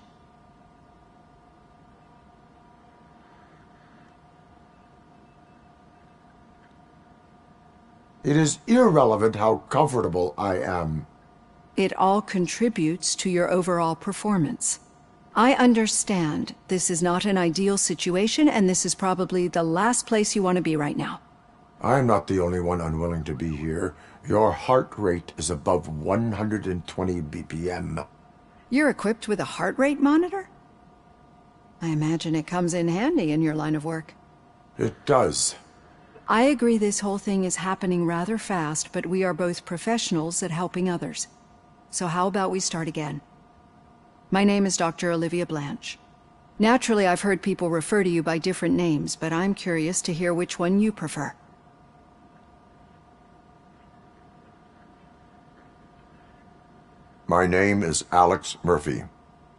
It is irrelevant how comfortable I am. It all contributes to your overall performance. I understand this is not an ideal situation, and this is probably the last place you want to be right now. I'm not the only one unwilling to be here. Your heart rate is above 120 BPM. You're equipped with a heart rate monitor? I imagine it comes in handy in your line of work. It does. I agree this whole thing is happening rather fast, but we are both professionals at helping others. So how about we start again? My name is Dr. Olivia Blanche. Naturally, I've heard people refer to you by different names, but I'm curious to hear which one you prefer. My name is Alex Murphy.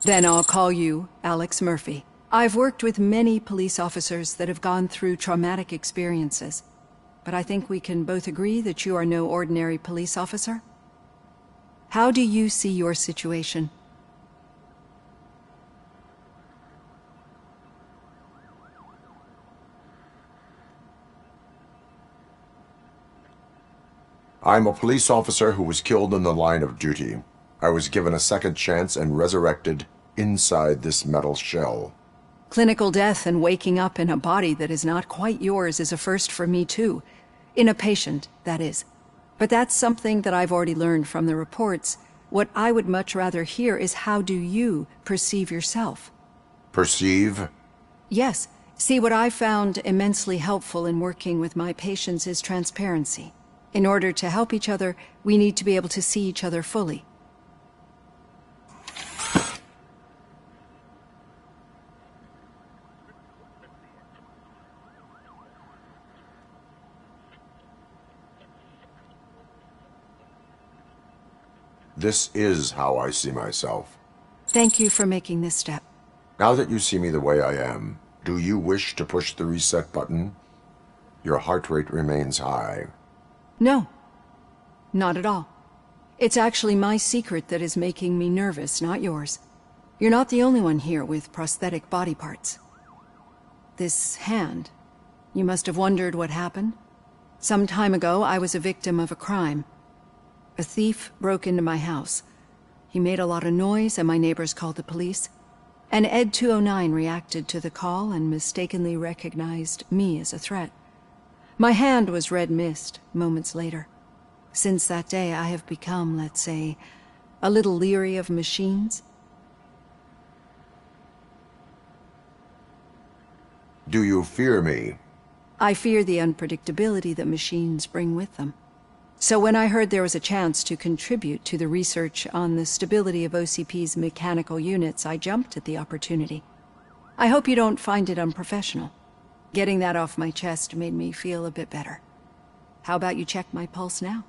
Then I'll call you Alex Murphy. I've worked with many police officers that have gone through traumatic experiences, but I think we can both agree that you are no ordinary police officer. How do you see your situation? I'm a police officer who was killed in the line of duty. I was given a second chance and resurrected inside this metal shell. Clinical death and waking up in a body that is not quite yours is a first for me too. In a patient, that is. But that's something that I've already learned from the reports. What I would much rather hear is how do you perceive yourself? Perceive? Yes. See, what I found immensely helpful in working with my patients is transparency. In order to help each other, we need to be able to see each other fully. This is how I see myself. Thank you for making this step. Now that you see me the way I am, do you wish to push the reset button? Your heart rate remains high. No. Not at all. It's actually my secret that is making me nervous, not yours. You're not the only one here with prosthetic body parts. This hand, you must have wondered what happened. Some time ago, I was a victim of a crime. A thief broke into my house. He made a lot of noise and my neighbors called the police. And Ed 209 reacted to the call and mistakenly recognized me as a threat. My hand was red mist moments later. Since that day, I have become, let's say, a little leery of machines. Do you fear me? I fear the unpredictability that machines bring with them. So when I heard there was a chance to contribute to the research on the stability of OCP's mechanical units, I jumped at the opportunity. I hope you don't find it unprofessional. Getting that off my chest made me feel a bit better. How about you check my pulse now?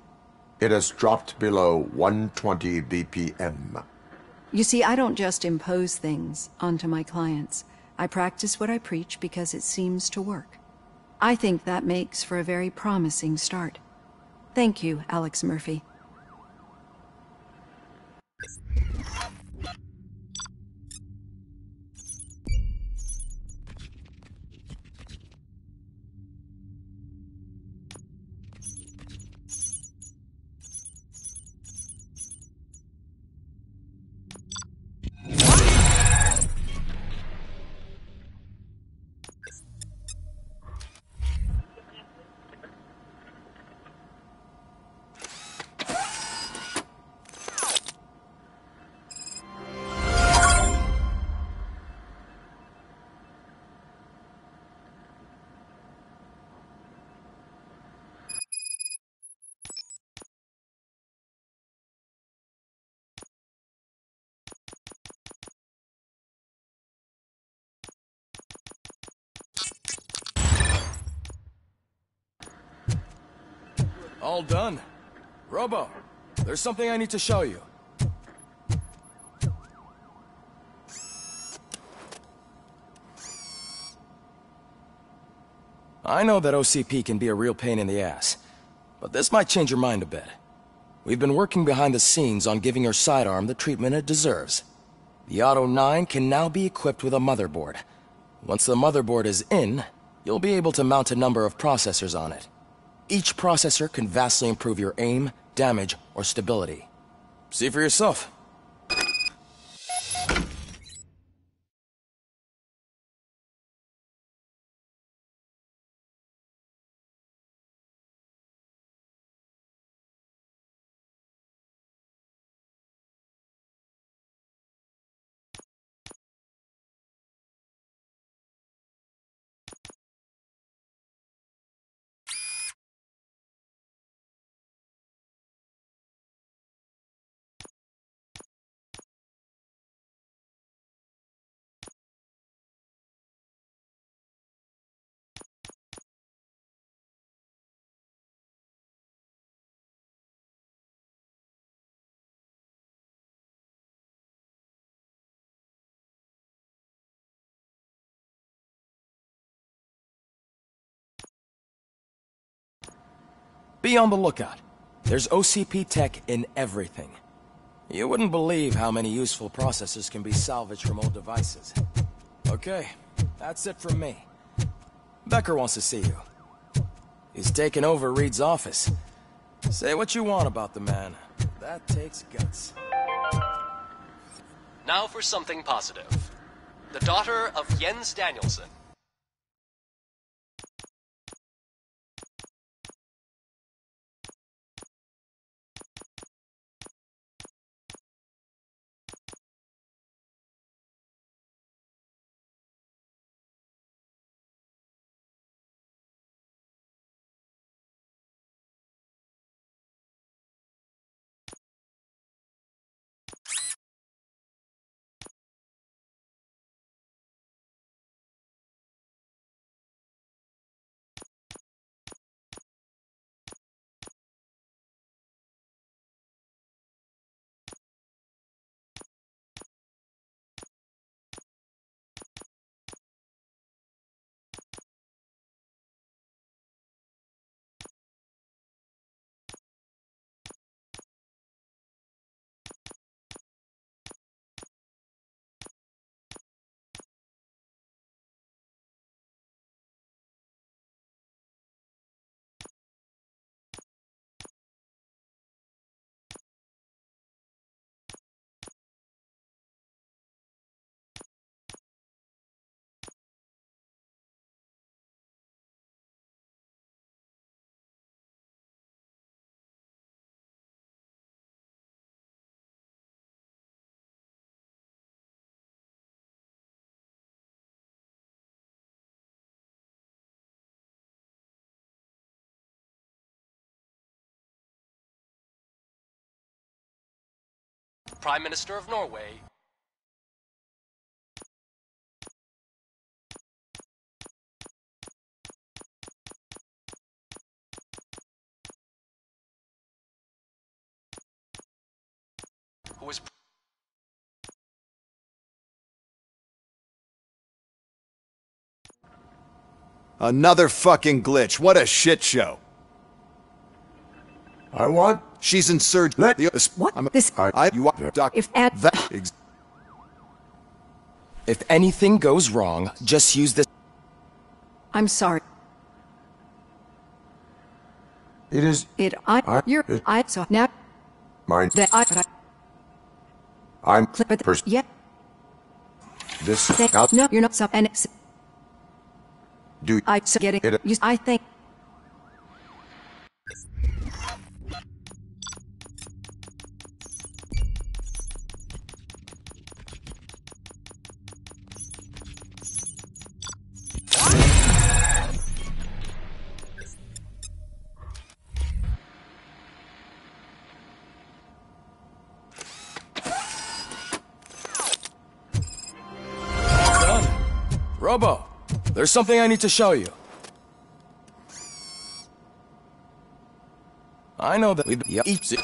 It has dropped below 120 BPM. You see, I don't just impose things onto my clients. I practice what I preach because it seems to work. I think that makes for a very promising start. Thank you, Alex Murphy. All done. Robo, there's something I need to show you. I know that OCP can be a real pain in the ass, but this might change your mind a bit. We've been working behind the scenes on giving your sidearm the treatment it deserves. The Auto 9 can now be equipped with a motherboard. Once the motherboard is in, you'll be able to mount a number of processors on it. Each processor can vastly improve your aim, damage, or stability. See for yourself. Be on the lookout. There's OCP tech in everything. You wouldn't believe how many useful processors can be salvaged from old devices. Okay, that's it from me. Becker wants to see you. He's taken over Reed's office. Say what you want about the man. That takes guts. Now for something positive. The daughter of Jens Danielson. Prime Minister of Norway. Who was Another fucking glitch. What a shit show. I want... She's in surgery. What? You are doc. If anything goes wrong, just use this. I'm sorry. It is... So now... Mine. I'm... Yeah. This... No, you're not some... And do... I get it. I think... Robo, there's something I need to show you. I know that we've eats it.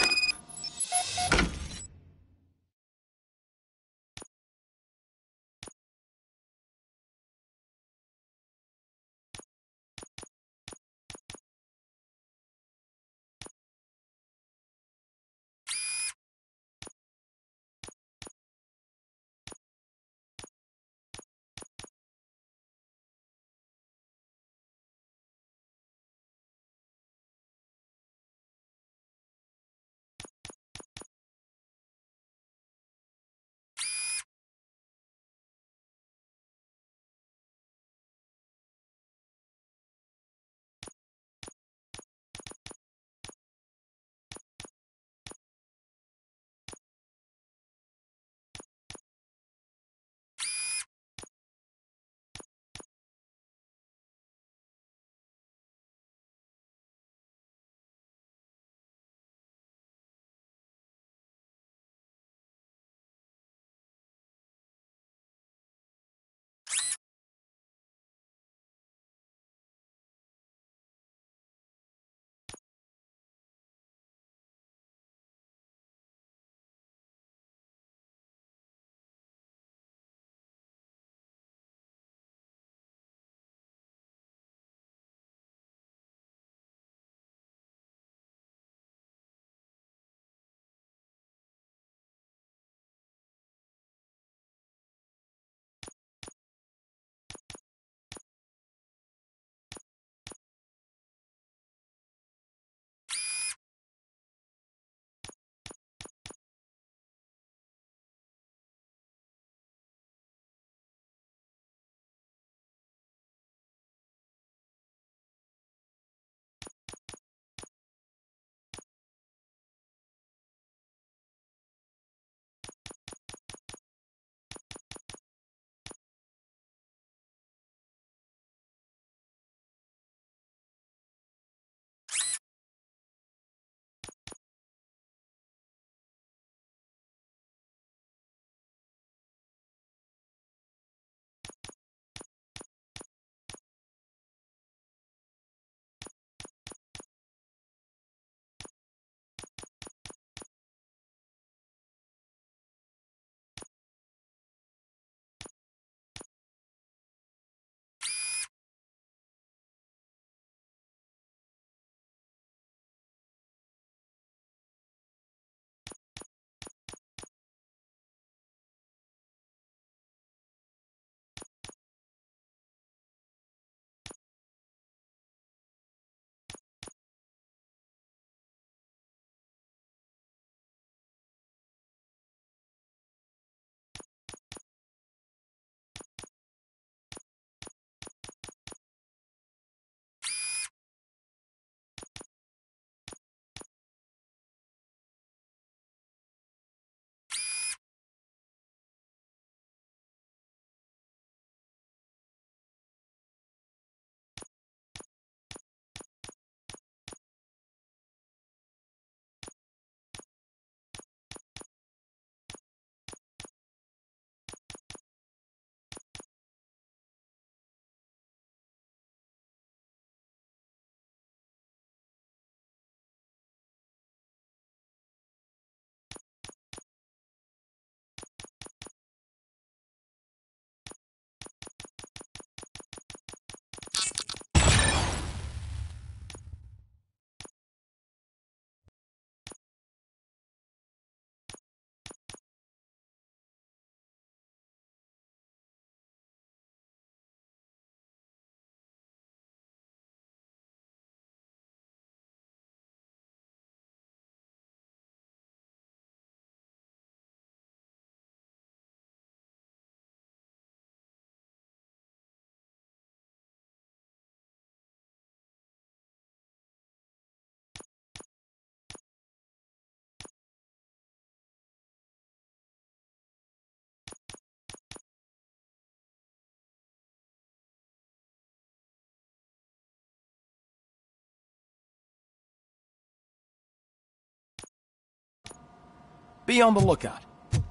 Be on the lookout.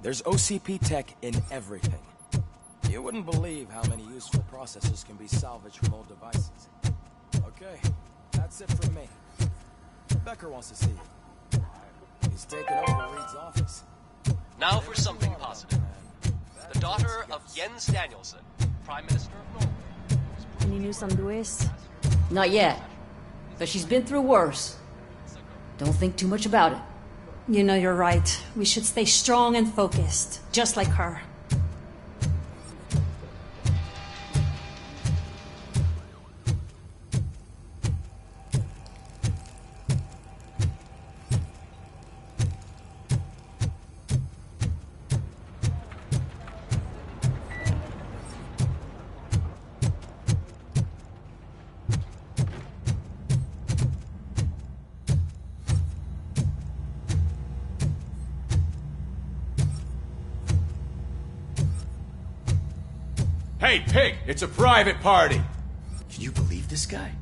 There's OCP tech in everything. You wouldn't believe how many useful processors can be salvaged from old devices. Okay, that's it from me. Becker wants to see you. He's taking over Reed's office. Now for something positive. The daughter of Jens Danielson, Prime Minister of Norway. Any news on Luis? Not yet. But she's been through worse. Don't think too much about it. You know you're right. We should stay strong and focused, just like her. Hey, Pig! It's a private party! Can you believe this guy?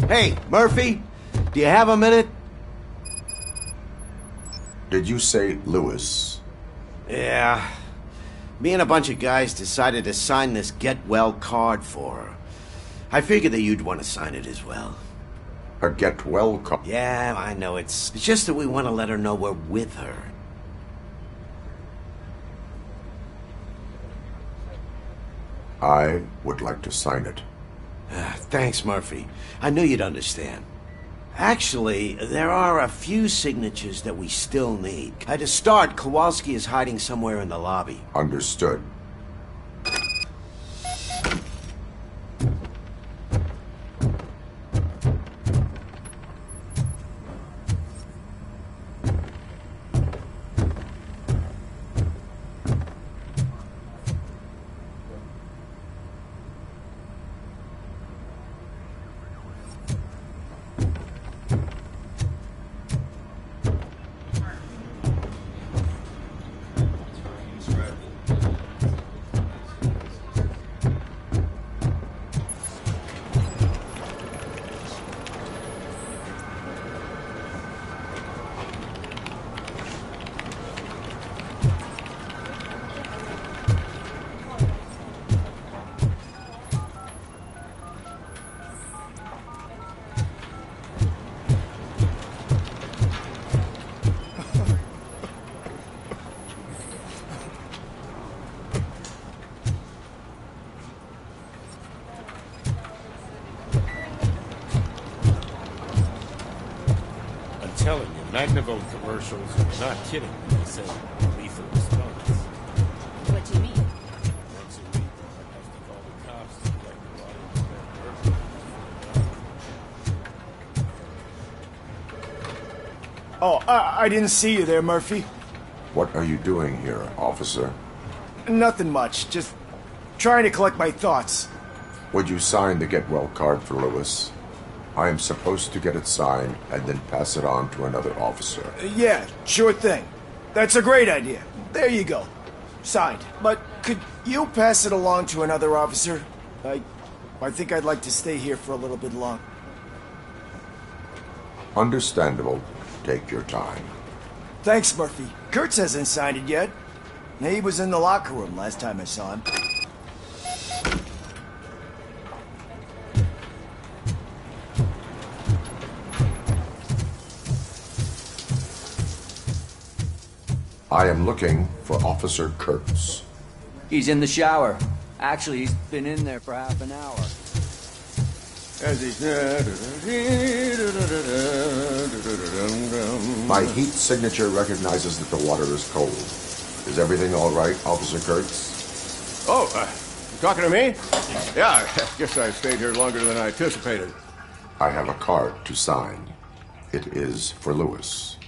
Hey, Murphy, do you have a minute? Did you say Lewis? Yeah. Me and a bunch of guys decided to sign this get well card for her. I figured that you'd want to sign it as well. A get well card? Yeah, I know. It's just that we want to let her know we're with her. I would like to sign it. Thanks, Murphy. I knew you'd understand. Actually, there are a few signatures that we still need. To start, Kowalski is hiding somewhere in the lobby. Understood. Telling you, Magnavolt commercials are not kidding when they say lethal response. What do you mean? Once a week, I have to call the cops to collect the body of their murder. Oh, I didn't see you there, Murphy. What are you doing here, officer? Nothing much. Just trying to collect my thoughts. Would you sign the get well card for Lewis? I am supposed to get it signed and then pass it on to another officer. Yeah, sure thing. That's a great idea. There you go. Signed. But could you pass it along to another officer? I think I'd like to stay here for a little bit longer. Understandable. Take your time. Thanks, Murphy. Kurtz hasn't signed it yet. He was in the locker room last time I saw him. I am looking for Officer Kurtz. He's in the shower. Actually, he's been in there for half an hour. My heat signature recognizes that the water is cold. Is everything all right, Officer Kurtz? Oh, you talking to me? Yeah, I guess I stayed here longer than I anticipated. I have a card to sign. It is for Lewis.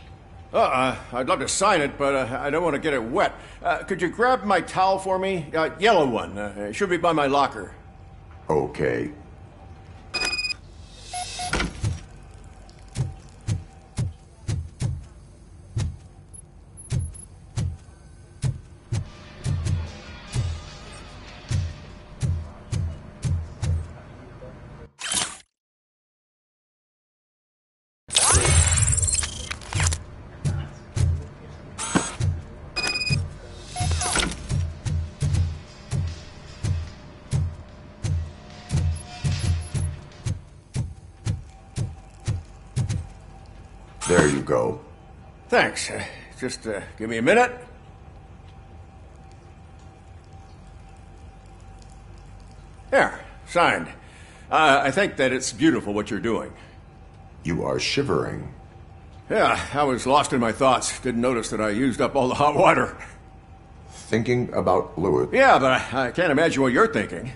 I'd love to sign it, but I don't want to get it wet. Could you grab my towel for me? Yellow one. It should be by my locker. Okay. There you go. Thanks. Just give me a minute. There, signed. I think that it's beautiful what you're doing. You are shivering. Yeah, I was lost in my thoughts. Didn't notice that I used up all the hot water. Thinking about Lewis. Yeah, but I can't imagine what you're thinking.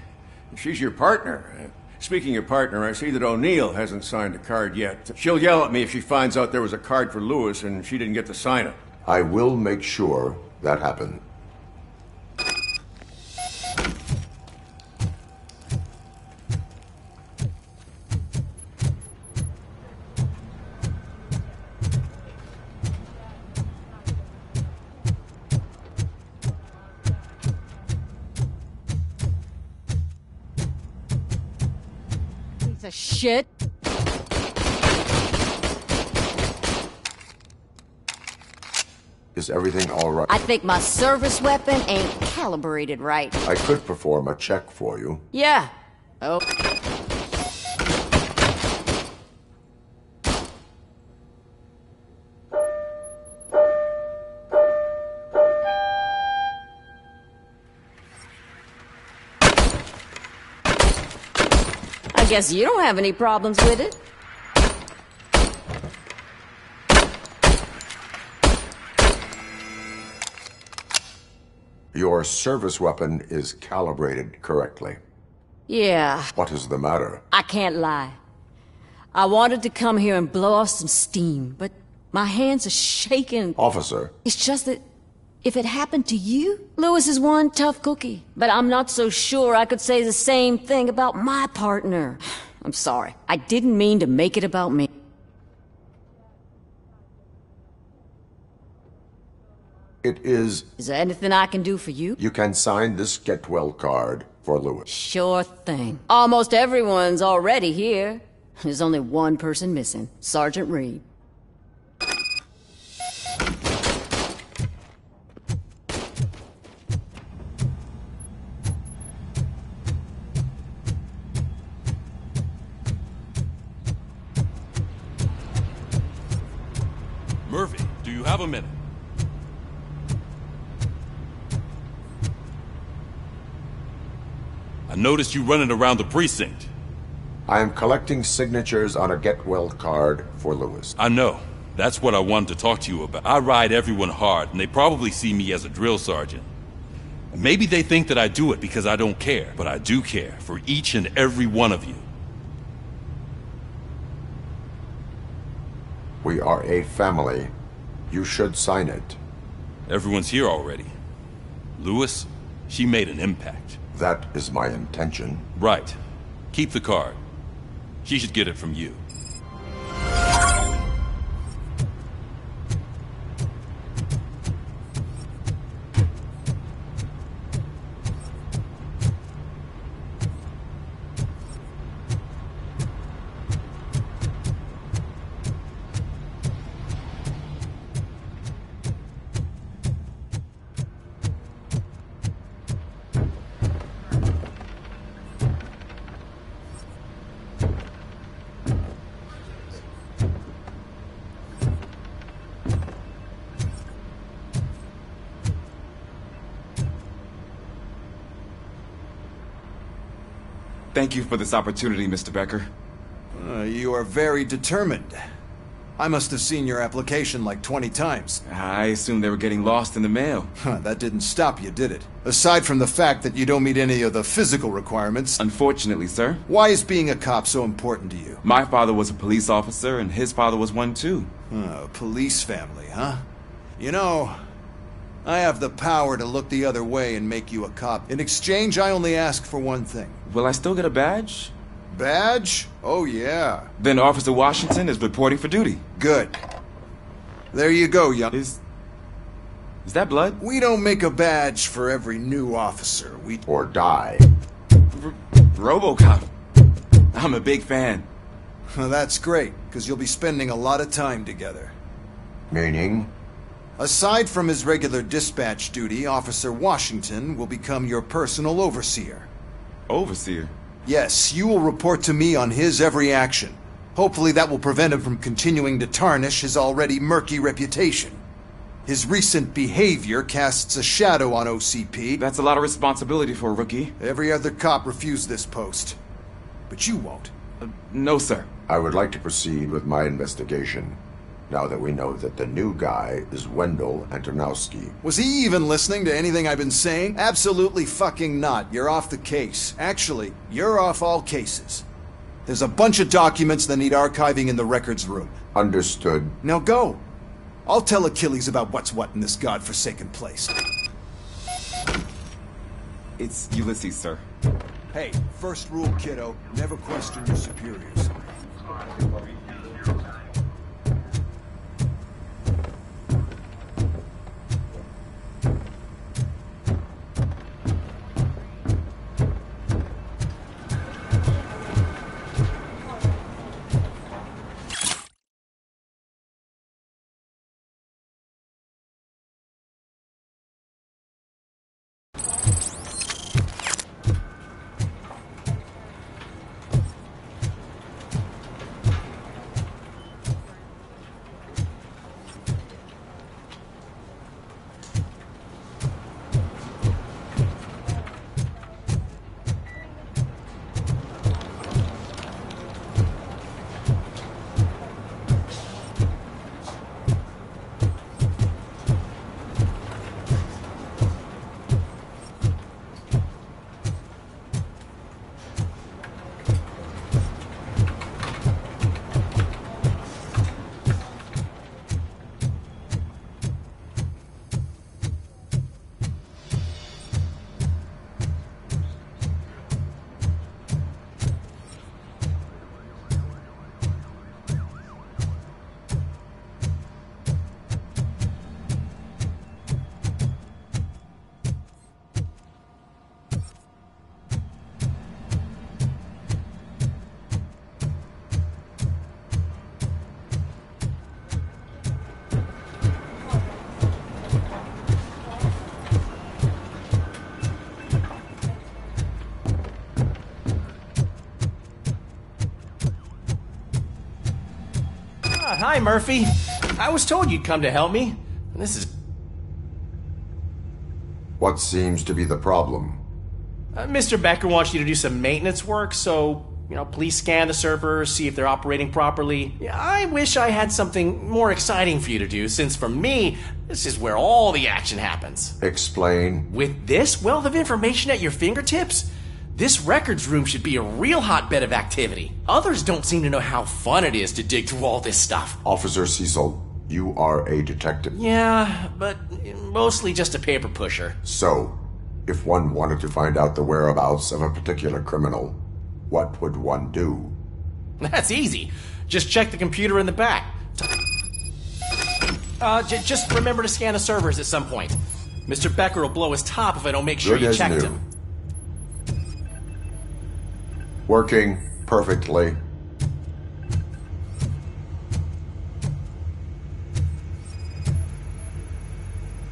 She's your partner. Speaking of partner, I see that O'Neill hasn't signed a card yet. She'll yell at me if she finds out there was a card for Lewis and she didn't get to sign it. I will make sure that happens. Piece of shit. Is everything all right? I think my service weapon ain't calibrated right. I could perform a check for you. Yeah. Oh. I guess you don't have any problems with it. Your service weapon is calibrated correctly. Yeah. What is the matter? I can't lie. I wanted to come here and blow off some steam, but my hands are shaking. Officer. It's just that if it happened to you, Lewis is one tough cookie. But I'm not so sure I could say the same thing about my partner. I'm sorry. I didn't mean to make it about me. It is... Is there anything I can do for you? You can sign this Get Well card for Lewis. Sure thing. Almost everyone's already here. There's only one person missing. Sergeant Reed. Murphy, do you have a minute? I noticed you running around the precinct. I am collecting signatures on a Get Well card for Lewis. I know. That's what I wanted to talk to you about. I ride everyone hard, and they probably see me as a drill sergeant. Maybe they think that I do it because I don't care, but I do care for each and every one of you. We are a family. You should sign it. Everyone's here already. Lewis, she made an impact. That is my intention. Right. Keep the card. She should get it from you. Thank you for this opportunity, Mr. Becker. You are very determined. I must have seen your application like 20 times. I assumed they were getting lost in the mail. That didn't stop you, did it? Aside from the fact that you don't meet any of the physical requirements. Unfortunately, sir. Why is being a cop so important to you? My father was a police officer, and his father was one too. A police family, huh? You know, I have the power to look the other way and make you a cop. In exchange, I only ask for one thing. Will I still get a badge? Badge? Oh, yeah. Then Officer Washington is reporting for duty. Good. There you go, young. Is that blood? We don't make a badge for every new officer. We... Or die. Robocop. I'm a big fan. Well, that's great, because you'll be spending a lot of time together. Meaning? Aside from his regular dispatch duty, Officer Washington will become your personal overseer. Overseer? Yes, you will report to me on his every action. Hopefully that will prevent him from continuing to tarnish his already murky reputation. His recent behavior casts a shadow on OCP. That's a lot of responsibility for a rookie. Every other cop refused this post. But you won't. No, sir. I would like to proceed with my investigation, now that we know that the new guy is Wendell Antonowski. Was he even listening to anything I've been saying? Absolutely fucking not. You're off the case. Actually, you're off all cases. There's a bunch of documents that need archiving in the records room. Understood. Now go. I'll tell Achilles about what's what in this godforsaken place. It's Ulysses, sir. Hey, first rule, kiddo. Never question your superiors. Hi, Murphy. I was told you'd come to help me. This is... What seems to be the problem? Mr. Becker wants you to do some maintenance work, so, please scan the servers, see if they're operating properly. I wish I had something more exciting for you to do, since for me, this is where all the action happens. Explain. With this wealth of information at your fingertips, this records room should be a real hotbed of activity. Others don't seem to know how fun it is to dig through all this stuff. Officer Cecil, you are a detective. Yeah, but mostly just a paper pusher. So, if one wanted to find out the whereabouts of a particular criminal, what would one do? That's easy. Just check the computer in the back. Just remember to scan the servers at some point. Mr. Becker will blow his top if I don't make sure you checked him. Working perfectly.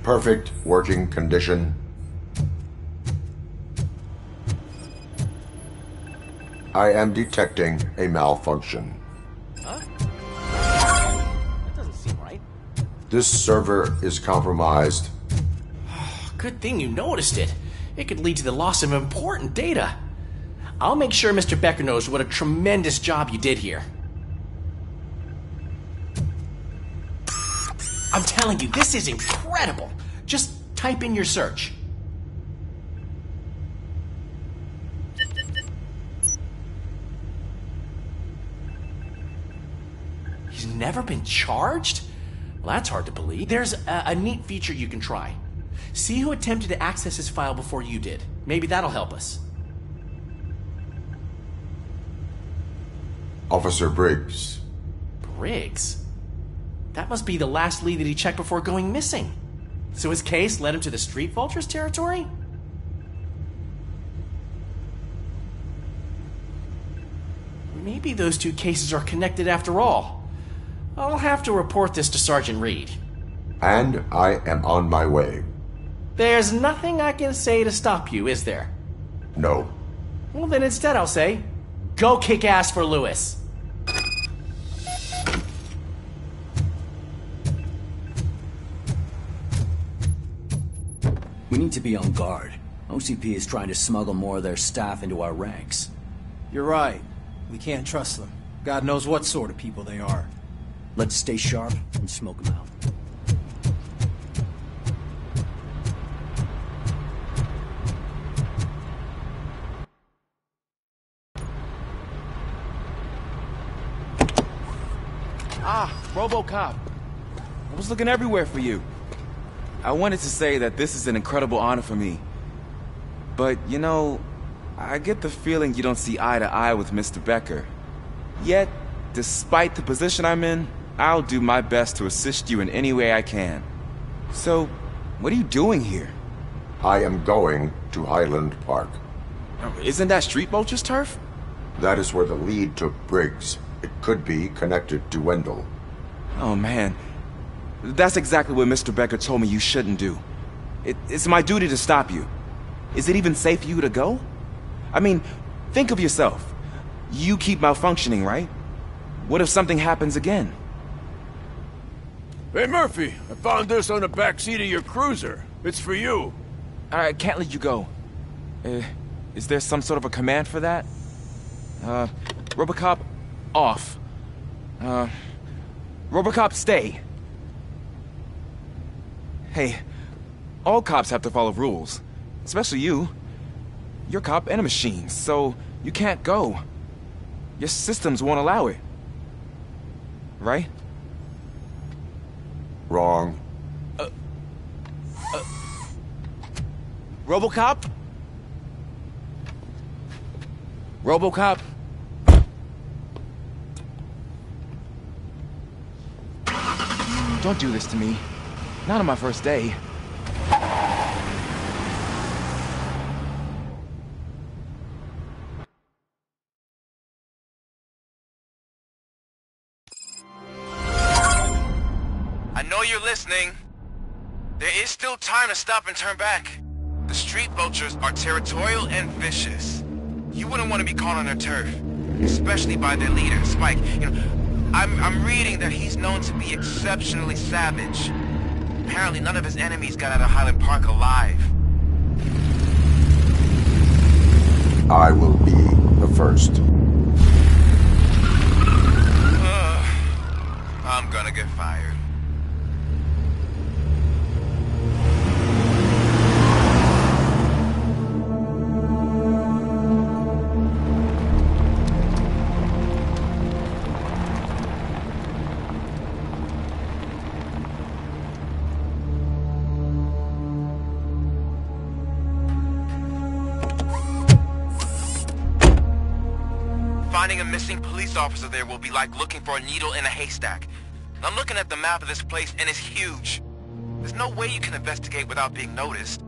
Perfect working condition. I am detecting a malfunction. Huh? That doesn't seem right. This server is compromised. Good thing you noticed it. It could lead to the loss of important data. I'll make sure Mr. Becker knows what a tremendous job you did here. I'm telling you, this is incredible. Just type in your search. He's never been charged? Well, that's hard to believe. There's a neat feature you can try. See who attempted to access his file before you did. Maybe that'll help us. Officer Briggs. Briggs? That must be the last lead that he checked before going missing. So his case led him to the Street Vultures territory? Maybe those two cases are connected after all. I'll have to report this to Sergeant Reed. And I am on my way. There's nothing I can say to stop you, is there? No. Well, then instead I'll say, go kick ass for Lewis. We need to be on guard. OCP is trying to smuggle more of their staff into our ranks. You're right. We can't trust them. God knows what sort of people they are. Let's stay sharp and smoke them out. Ah, Robocop. I was looking everywhere for you. I wanted to say that this is an incredible honor for me. But, you know, I get the feeling you don't see eye to eye with Mr. Becker. Yet, despite the position I'm in, I'll do my best to assist you in any way I can. So, what are you doing here? I am going to Highland Park. Isn't that Street Vulture's turf? That is where the lead took Briggs. It could be connected to Wendell. Oh, man. That's exactly what Mr. Becker told me you shouldn't do. It's my duty to stop you. Is it even safe for you to go? I mean, think of yourself. You keep malfunctioning, right? What if something happens again? Hey, Murphy, I found this on the back seat of your cruiser. It's for you. I can't let you go. Is there some sort of a command for that? Robocop, off. Robocop, stay. Hey, all cops have to follow rules. Especially you. You're a cop and a machine, so you can't go. Your systems won't allow it. Right? Wrong. Robocop? Robocop? Don't do this to me. Not on my first day. I know you're listening. There is still time to stop and turn back. The Street Vultures are territorial and vicious. You wouldn't want to be caught on their turf, especially by their leader, Spike. You know, I'm reading that he's known to be exceptionally savage. Apparently none of his enemies got out of Highland Park alive. I will be the first. I'm gonna get fired. Finding a missing police officer there will be like looking for a needle in a haystack. I'm looking at the map of this place and it's huge. There's no way you can investigate without being noticed.